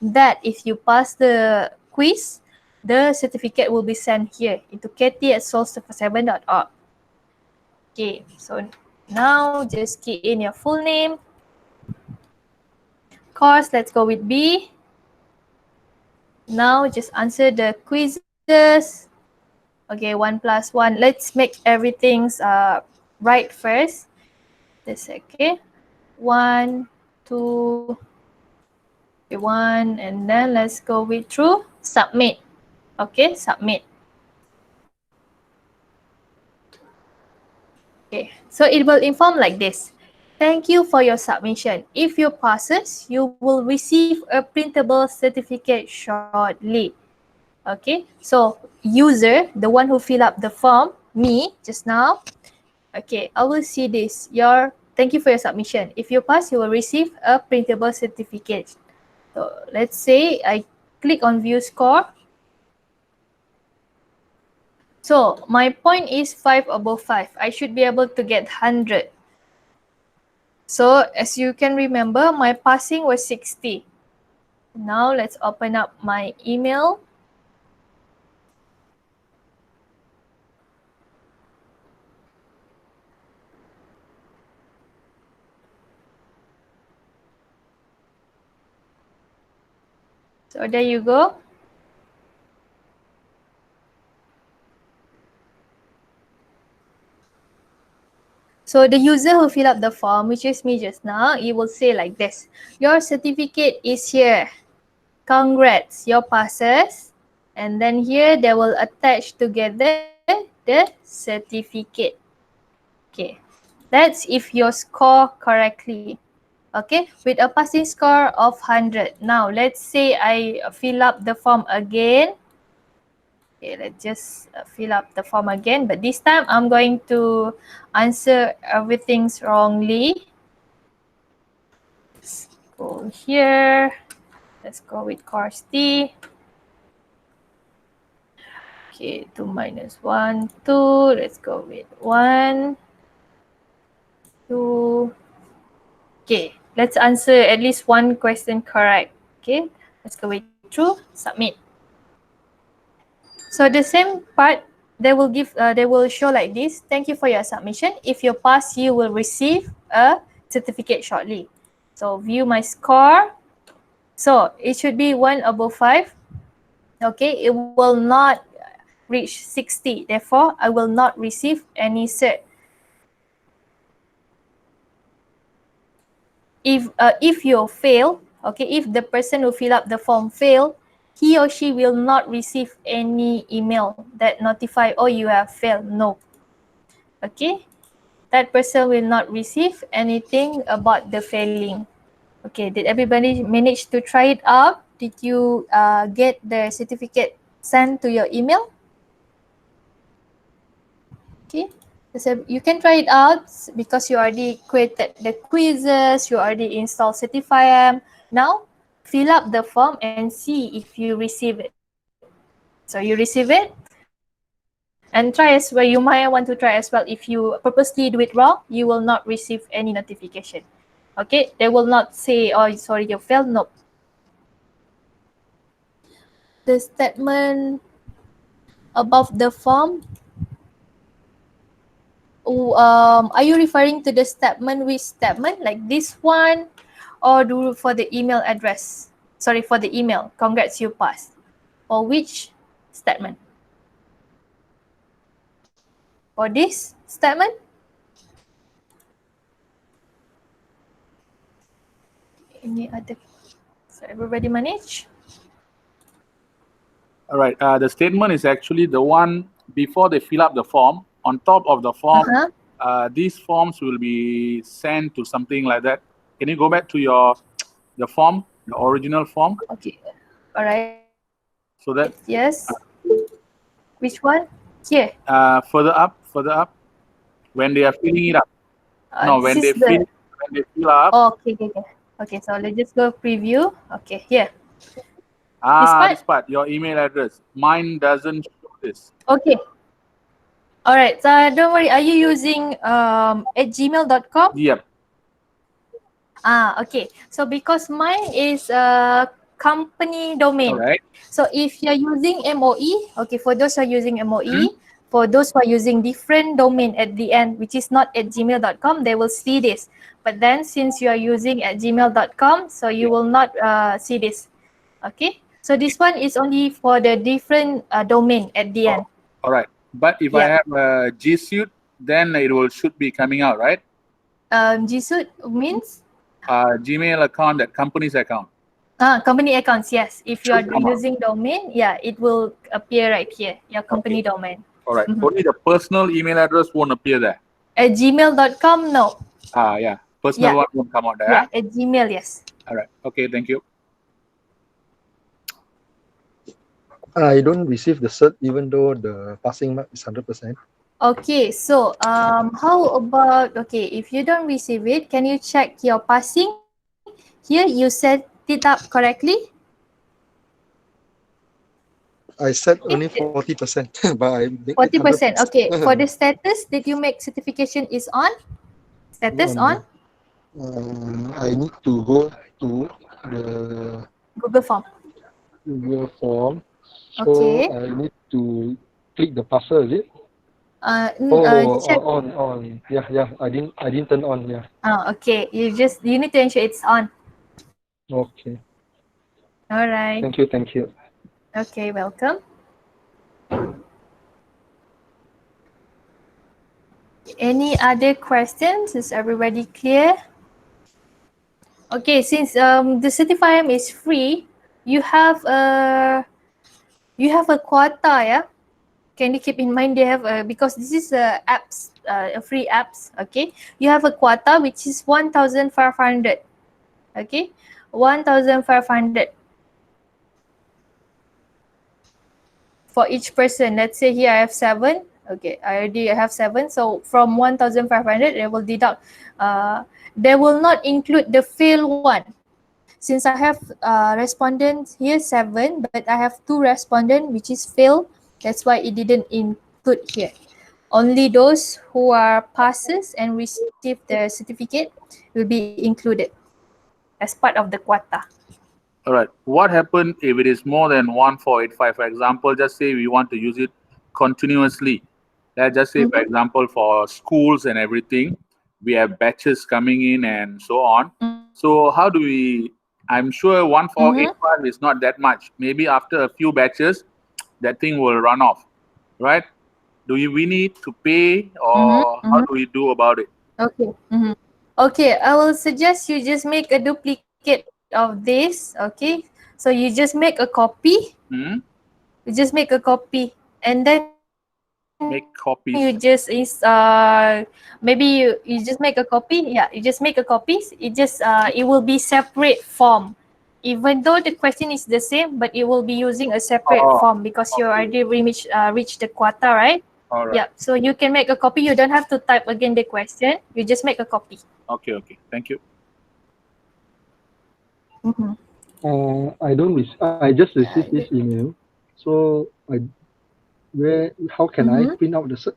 that if you pass the quiz, the certificate will be sent here into katie@soul7.org. Okay, so now just key in your full name. Course, let's go with B. Now just answer the quizzes. Okay, 1+1. Let's make everything right first. This, okay. 1, 2, 1, and then let's go with true. Submit. Okay, submit. Okay, so it will inform like this. Thank you for your submission. If you passes, you will receive a printable certificate shortly. Okay, so user, the one who fill up the form, me just now. Okay, I will see this. Thank you for your submission. If you pass, you will receive a printable certificate. So let's say I click on view score. So my point is 5 above 5. I should be able to get 100. So as you can remember, my passing was 60. Now let's open up my email. So there you go. So the user who fill up the form, which is me just now, it will say like this. Your certificate is here. Congrats, your passes. And then here they will attach together the certificate. Okay, that's if you score correctly. Okay, with a passing score of 100. Now let's say I fill up the form again. Okay, let's just fill up the form again, but this time I'm going to answer everything wrongly. Let's go here. Let's go with course D. Okay, 2 minus 1, 2. Let's go with 1, 2. Okay, let's answer at least one question correct. Okay, let's go with true, submit. So the same part, they will show like this. Thank you for your submission. If you pass, you will receive a certificate shortly. So view my score. So it should be 1 above 5. Okay, it will not reach 60. Therefore, I will not receive any cert. If you fail, okay, if the person who fill up the form fail, he or she will not receive any email that notify, oh, you have failed. No. Okay, that person will not receive anything about the failing. Okay, did everybody manage to try it out? Did you get the certificate sent to your email? Okay, so you can try it out because you already created the quizzes, you already installed Certify'em. Now, fill up the form and see if you receive it. So you receive it and try as well. You might want to try as well. If you purposely do it wrong, you will not receive any notification. Okay, they will not say, oh, sorry, you failed. Nope. The statement above the form, are you referring to the statement, which statement, like this one, or do for the email address? Sorry, for the email, congrats you passed. Or which statement? For this statement? Any other? So everybody manage? All right. The statement is actually the one before they fill up the form. On top of the form, these forms will be sent to something like that. Can you go back to the form, the original form? Okay. All right. So that Yes. Which one? Here. further up, when they are filling it up. No, This when is they fill up. Oh, okay. Okay, so let's just go preview. Okay, here. This part, your email address. Mine doesn't show this. Okay. All right. So don't worry. Are you using at gmail.com? Yep. Okay. So because mine is a company domain. All right. So if you're using MOE, okay, for those who are using MOE, for those who are using different domain at the end, which is not at gmail.com, they will see this. But then since you are using at gmail.com, so you will not see this. Okay. So this one is only for the different domain at the end. All right. But if I have a G Suite, then it should be coming out, right? G Suite means? Gmail account, that company's account. Company accounts, yes. If you are using domain, it will appear right here, your company domain. All right. Only the personal email address won't appear there. At gmail.com, no. Yeah. Personal one won't come out there. Yeah, at Gmail, yes. All right. Okay, thank you. I don't receive the cert even though the passing mark is 100%. Okay, so how about, if you don't receive it, can you check your passing? Here, you set it up correctly? I set only 40%, but I make 40%, okay. For the status, did you make certification is on? Status on? I need to go to the Google Form. Google Form. So Okay. I need to click the parser, is it? Check. On. Yeah. I didn't turn on. Yeah. Okay. You need to ensure it's on. Okay. All right. Thank you. Okay, welcome. Any other questions? Is everybody clear? Okay, since the Certify'em is free, you have a quota, yeah. Can you keep in mind they have because this is apps, a free apps. Okay, you have a quota which is 1,500. Okay, 1,500. for each person. Let's say here I have 7. Okay, I already have 7. So from 1,500, they will deduct. They will not include the fail one. Since I have respondents here 7, but I have 2 respondents which is fail. That's why it didn't include here. Only those who are passes and receive the certificate will be included as part of the quota. All right. What happens if it is more than 1485? For example, just say we want to use it continuously. Let's just say, for example, for schools and everything, we have batches coming in and so on. So how do we? I'm sure 1485 is not that much. Maybe after a few batches, that thing will run off, right? We need to pay, or how do we do about it? Okay. Okay, I will suggest you just make a duplicate of this. Okay, so you just make a copy. You just make a copy, and then you just Make copies. maybe you just make a copy. Yeah, you just make a copy. It will be separate form. Even though the question is the same, but it will be using a separate form because you already reached the quota, right? All right. Yeah, so you can make a copy. You don't have to type again the question. You just make a copy. Okay. Thank you. I just received this email. So how can I print out the cert?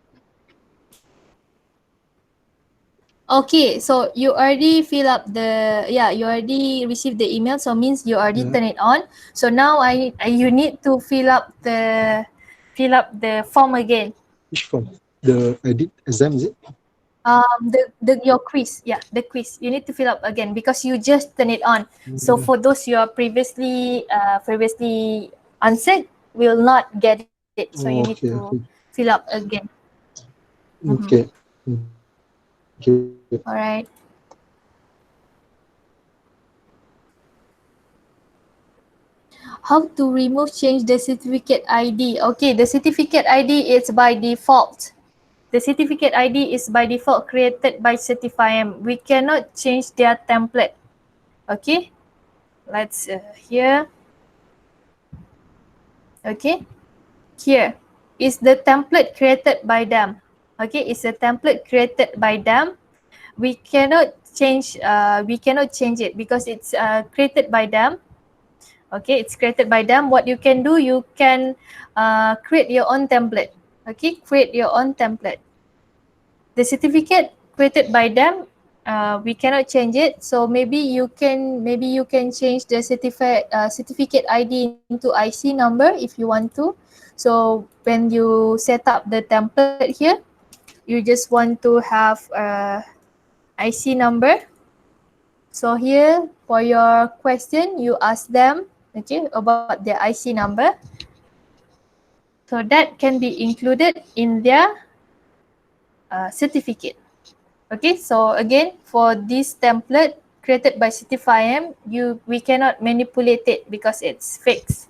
Okay, so you already fill up you already received the email, so means you already turn it on. So now you need to fill up the form again. Which form? The edit exam, is it? Your quiz, the quiz. You need to fill up again because you just turn it on. So for those you are previously answered, will not get it. So you need to fill up again. Okay. Thank you. All right. How to remove change the certificate ID? Okay, the certificate ID is by default. The certificate ID is by default created by Certify'em. We cannot change their template. Okay, let's here. Okay, here is the template created by them. Okay, it's a template created by them. We cannot change. We cannot change it because it's created by them. Okay, it's created by them. What you can do, you can create your own template. Okay, create your own template. The certificate created by them, we cannot change it. So maybe you can change the certificate ID into IC number if you want to. So when you set up the template here, you just want to have IC number. So here for your question, you ask them about their IC number. So that can be included in their certificate. Okay, so again, for this template created by Certify'em, we cannot manipulate it because it's fixed.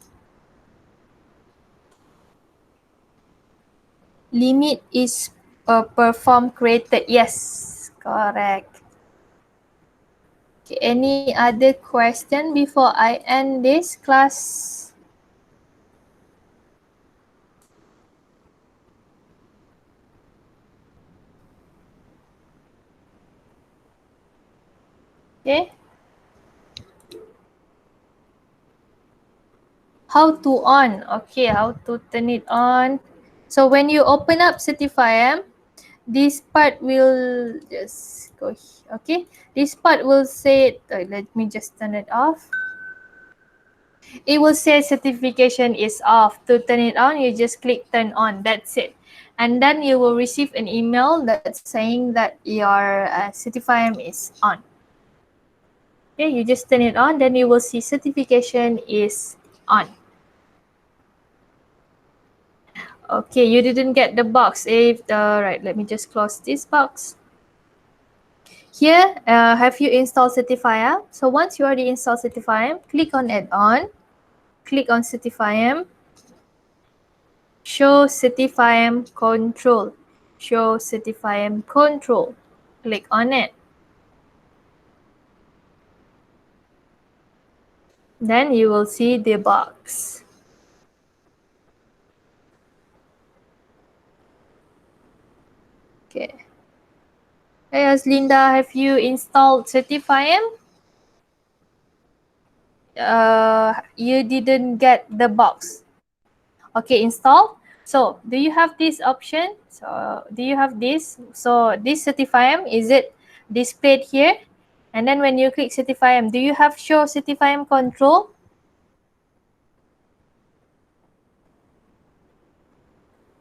Limit is per form created. Yes, correct. Okay, any other question before I end this class? Okay. How to on? Okay, how to turn it on. So when you open up Certify'em, this part will just go. Okay, this part will say. Let me just turn it off. It will say certification is off. To turn it on, you just click turn on. That's it. And then you will receive an email that's saying that your Certify'em is on. Okay, you just turn it on, then you will see certification is on. Okay, you didn't get the box. Right, let me just close this box. Here, have you installed Certify'em? So once you already installed Certify'em, click on Add-on, click on Certify'em, show Certify'em control, show Certify'em control. Click on it. Then you will see the box. Okay. Hey, Aslinda, have you installed Certify'em? You didn't get the box. Okay, install. So, do you have this option? So, do you have this? So, this Certify'em, is it displayed here? And then when you click Certify'em, do you have show Certify'em control?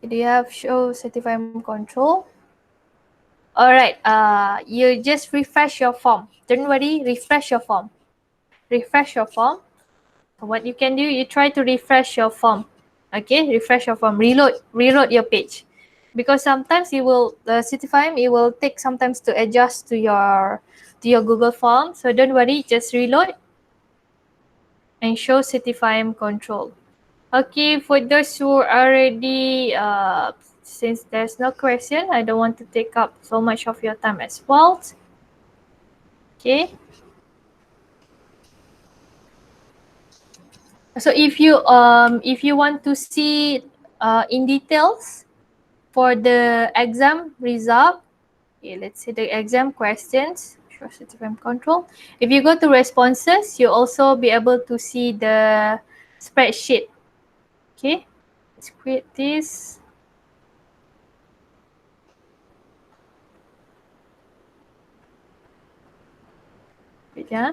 Do you have show Certify'em control? Alright, you just refresh your form. Don't worry, refresh your form. Refresh your form. So what you can do, you try to refresh your form. Okay, refresh your form. Reload your page. Because sometimes it will, the Certify'em, it will take sometimes to adjust to your Google form. So don't worry, just reload and show Certify'em control. Okay, for those who already, since there's no question, I don't want to take up so much of your time as well. Okay. So if you want to see in details for the exam result, okay, let's see the exam questions, show Certify'em control. If you go to responses, you also be able to see the spreadsheet. Okay, let's create this. Yeah.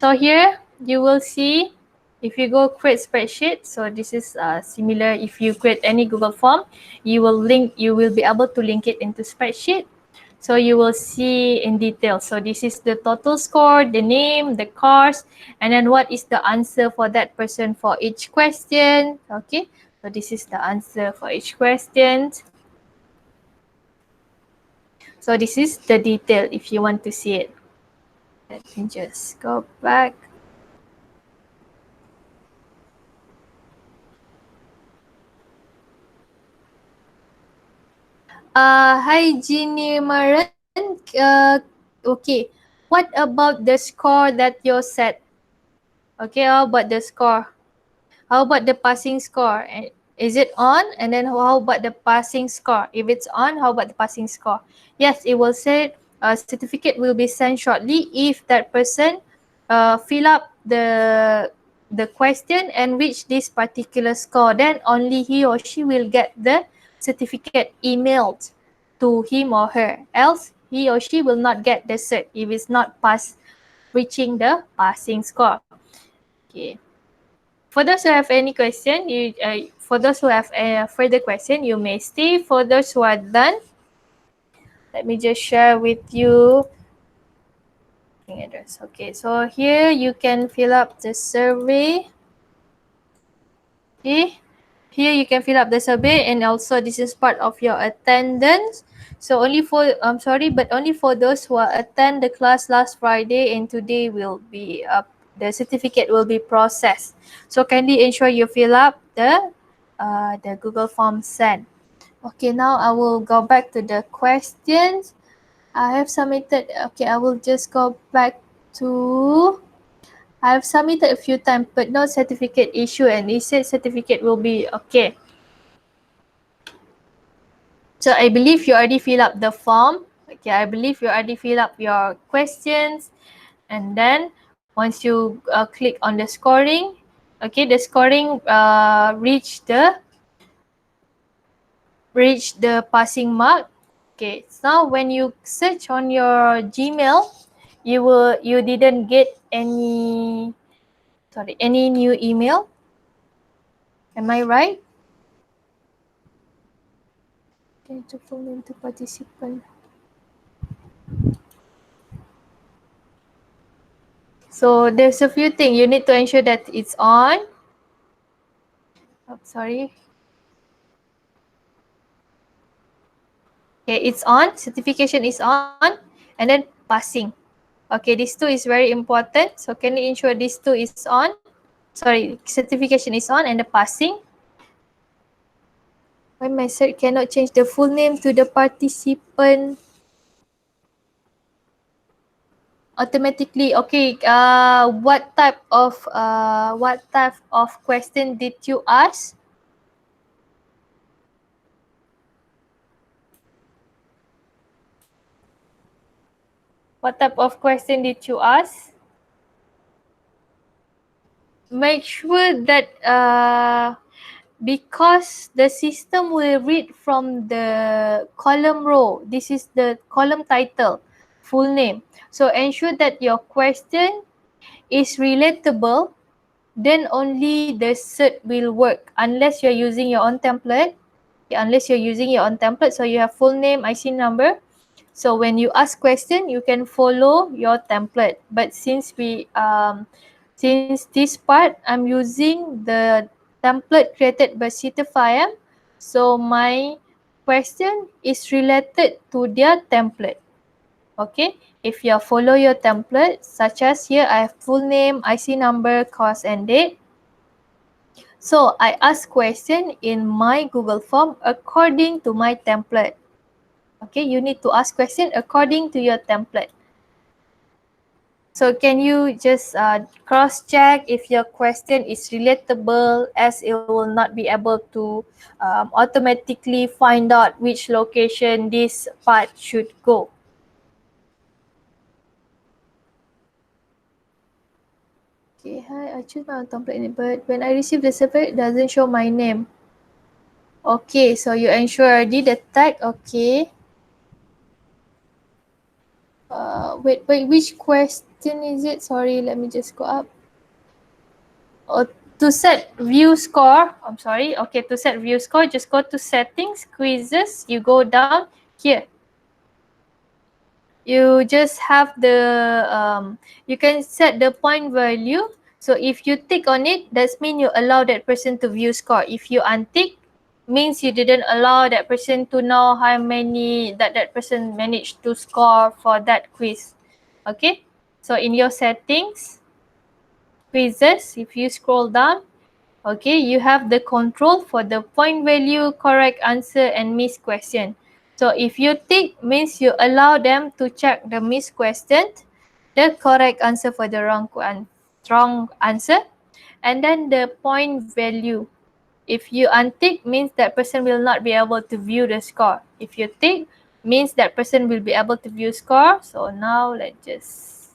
So here you will see, if you go create spreadsheet, so this is similar. If you create any Google form, you will be able to link it into spreadsheet. So you will see in detail. So this is the total score, the name, the course, and then what is the answer for that person for each question. Okay, so this is the answer for each question. So this is the detail if you want to see it. Let me just go back. Hi Jeannie Maran. Okay. What about the score that you set? Okay, how about the score? How about the passing score? Is it on? And then how about the passing score? If it's on, how about the passing score? Yes, it will say certificate will be sent shortly if that person fill up the question and reach this particular score. Then only he or she will get the certificate emailed to him or her. Else, he or she will not get the cert if it's not reaching the passing score. Okay. For those who have any question, for those who have a further question, you may stay. For those who are done, let me just share with you address. Okay, so here you can fill up the survey. Okay, here you can fill up the survey, and also this is part of your attendance. So only for, I'm sorry, but only for those who are attend the class last Friday and today will be the certificate will be processed. So kindly ensure you fill up the Google form sent. Okay, now I will go back to the questions. I have submitted. Okay, I will just go back to. I have submitted a few times, but no certificate issue, and it said certificate will be okay. So I believe you already fill up the form. Okay, I believe you already fill up your questions, and then once you click on the scoring, okay, the scoring reach the passing mark. Okay, so now when you search on your Gmail, you didn't get any new email. Am I right? Okay, to full name to participant. So there's a few things you need to ensure that it's on. Oh, sorry. Okay, it's on. Certification is on, and then passing. Okay, these two is very important. So can you ensure these two is on? Sorry, certification is on and the passing. Why my cert cannot change the full name to the participant automatically? Okay. What type of question did you ask? What type of question did you ask? Make sure that because the system will read from the column row. This is the column title, full name. So ensure that your question is relatable, then only the cert will work. Unless you're using your own template. So you have full name, IC number. So when you ask question, you can follow your template. But since this part, I'm using the template created by Certify'em, so my question is related to their template. Okay, if you follow your template, such as here I have full name, IC number, course and date. So I ask question in my Google form according to my template. Okay, you need to ask question according to your template. So can you just cross-check if your question is relatable, as it will not be able to automatically find out which location this part should go. Okay, hi, I choose my template, but when I receive the survey, it doesn't show my name. Okay, so you ensure already the tag, okay. Wait, which question is it? Sorry, let me just go up. Oh, to set view score, I'm sorry. Okay, to set view score, just go to settings, quizzes, you go down here. You just have the, you can set the point value. So if you tick on it, that means you allow that person to view score. If you untick, means you didn't allow that person to know how many that person managed to score for that quiz. Okay, so in your settings, quizzes, if you scroll down, okay, you have the control for the point value, correct answer and missed question. So if you tick, means you allow them to check the missed question, the correct answer for the wrong answer, and then the point value. If you untick, means that person will not be able to view the score. If you tick, means that person will be able to view score. So now let's just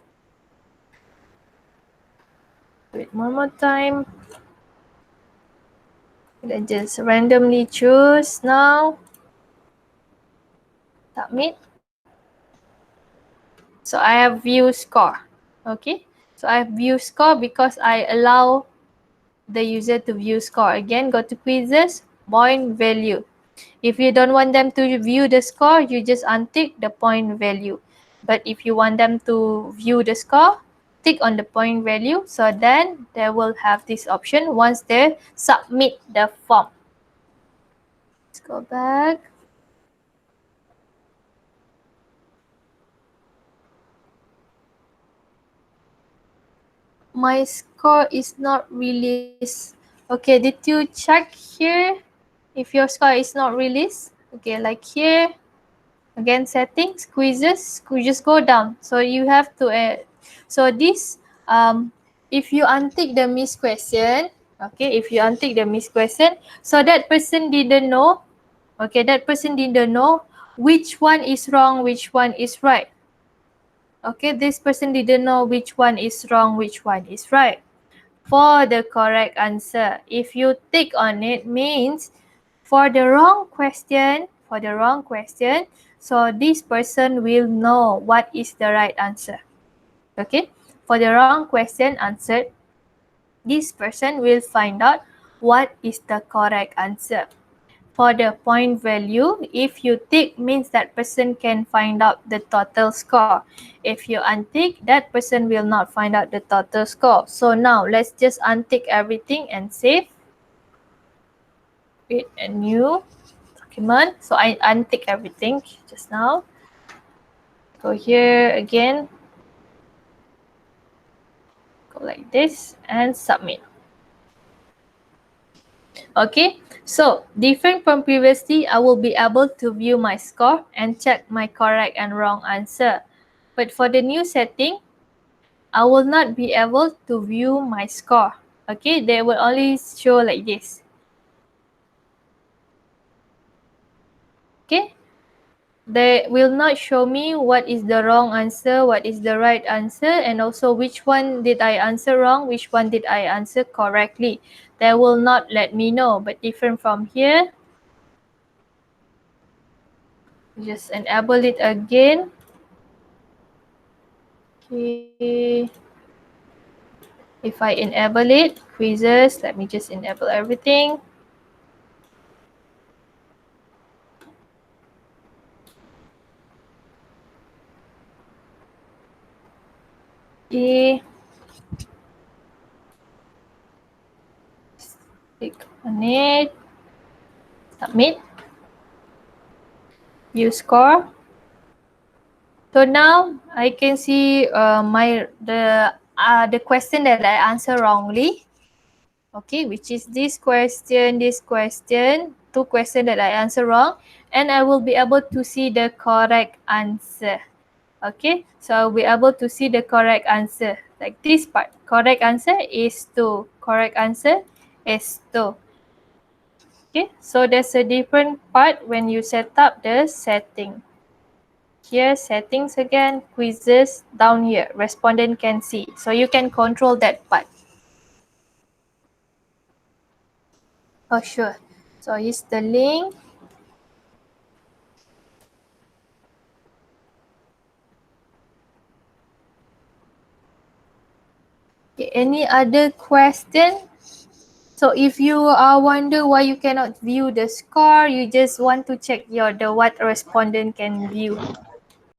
wait one more time. Let's just randomly choose now. Submit. So I have view score. Okay. So I have view score because I allow the user to view score. Again, go to quizzes, point value. If you don't want them to view the score, you just untick the point value. But if you want them to view the score, tick on the point value. So then they will have this option once they submit the form. Let's go back. My score is not released. Okay, did you check here if your score is not released? Okay, like here, again settings, quizzes, just go down. So you have to so this if you untick the missed question, okay, if you untick the missed question, so that person didn't know, okay, that person didn't know which one is wrong, which one is right. Okay, this person didn't know which one is wrong, which one is right. For the correct answer, if you tick on it, means for the wrong question, so this person will know what is the right answer. Okay, for the wrong question answered, this person will find out what is the correct answer. For the point value, if you tick, means that person can find out the total score. If you untick, that person will not find out the total score. So now let's just untick everything and save. Create a new document. So I untick everything just now. Go here again. Go like this and submit. Okay, so different from previously, I will be able to view my score and check my correct and wrong answer. But for the new setting, I will not be able to view my score. Okay, they will only show like this. Okay, they will not show me what is the wrong answer, what is the right answer, and also which one did I answer wrong, which one did I answer correctly. They will not let me know. But different from here, just enable it again. Okay. If I enable it, quizzes, let me just enable everything. Okay. Click on it. Submit. View score. So now I can see the question that I answered wrongly. Okay, which is this question, two questions that I answered wrong, and I will be able to see the correct answer. Okay, so I'll be able to see the correct answer, like this part. Correct answer is 2. Correct answer is 2. Okay, so there's a different part when you set up the setting. Here, settings again, quizzes, down here, respondent can see. So you can control that part. Oh, sure. So here's the link. Okay, any other question? So if you wonder why you cannot view the score, you just want to check the what respondent can view.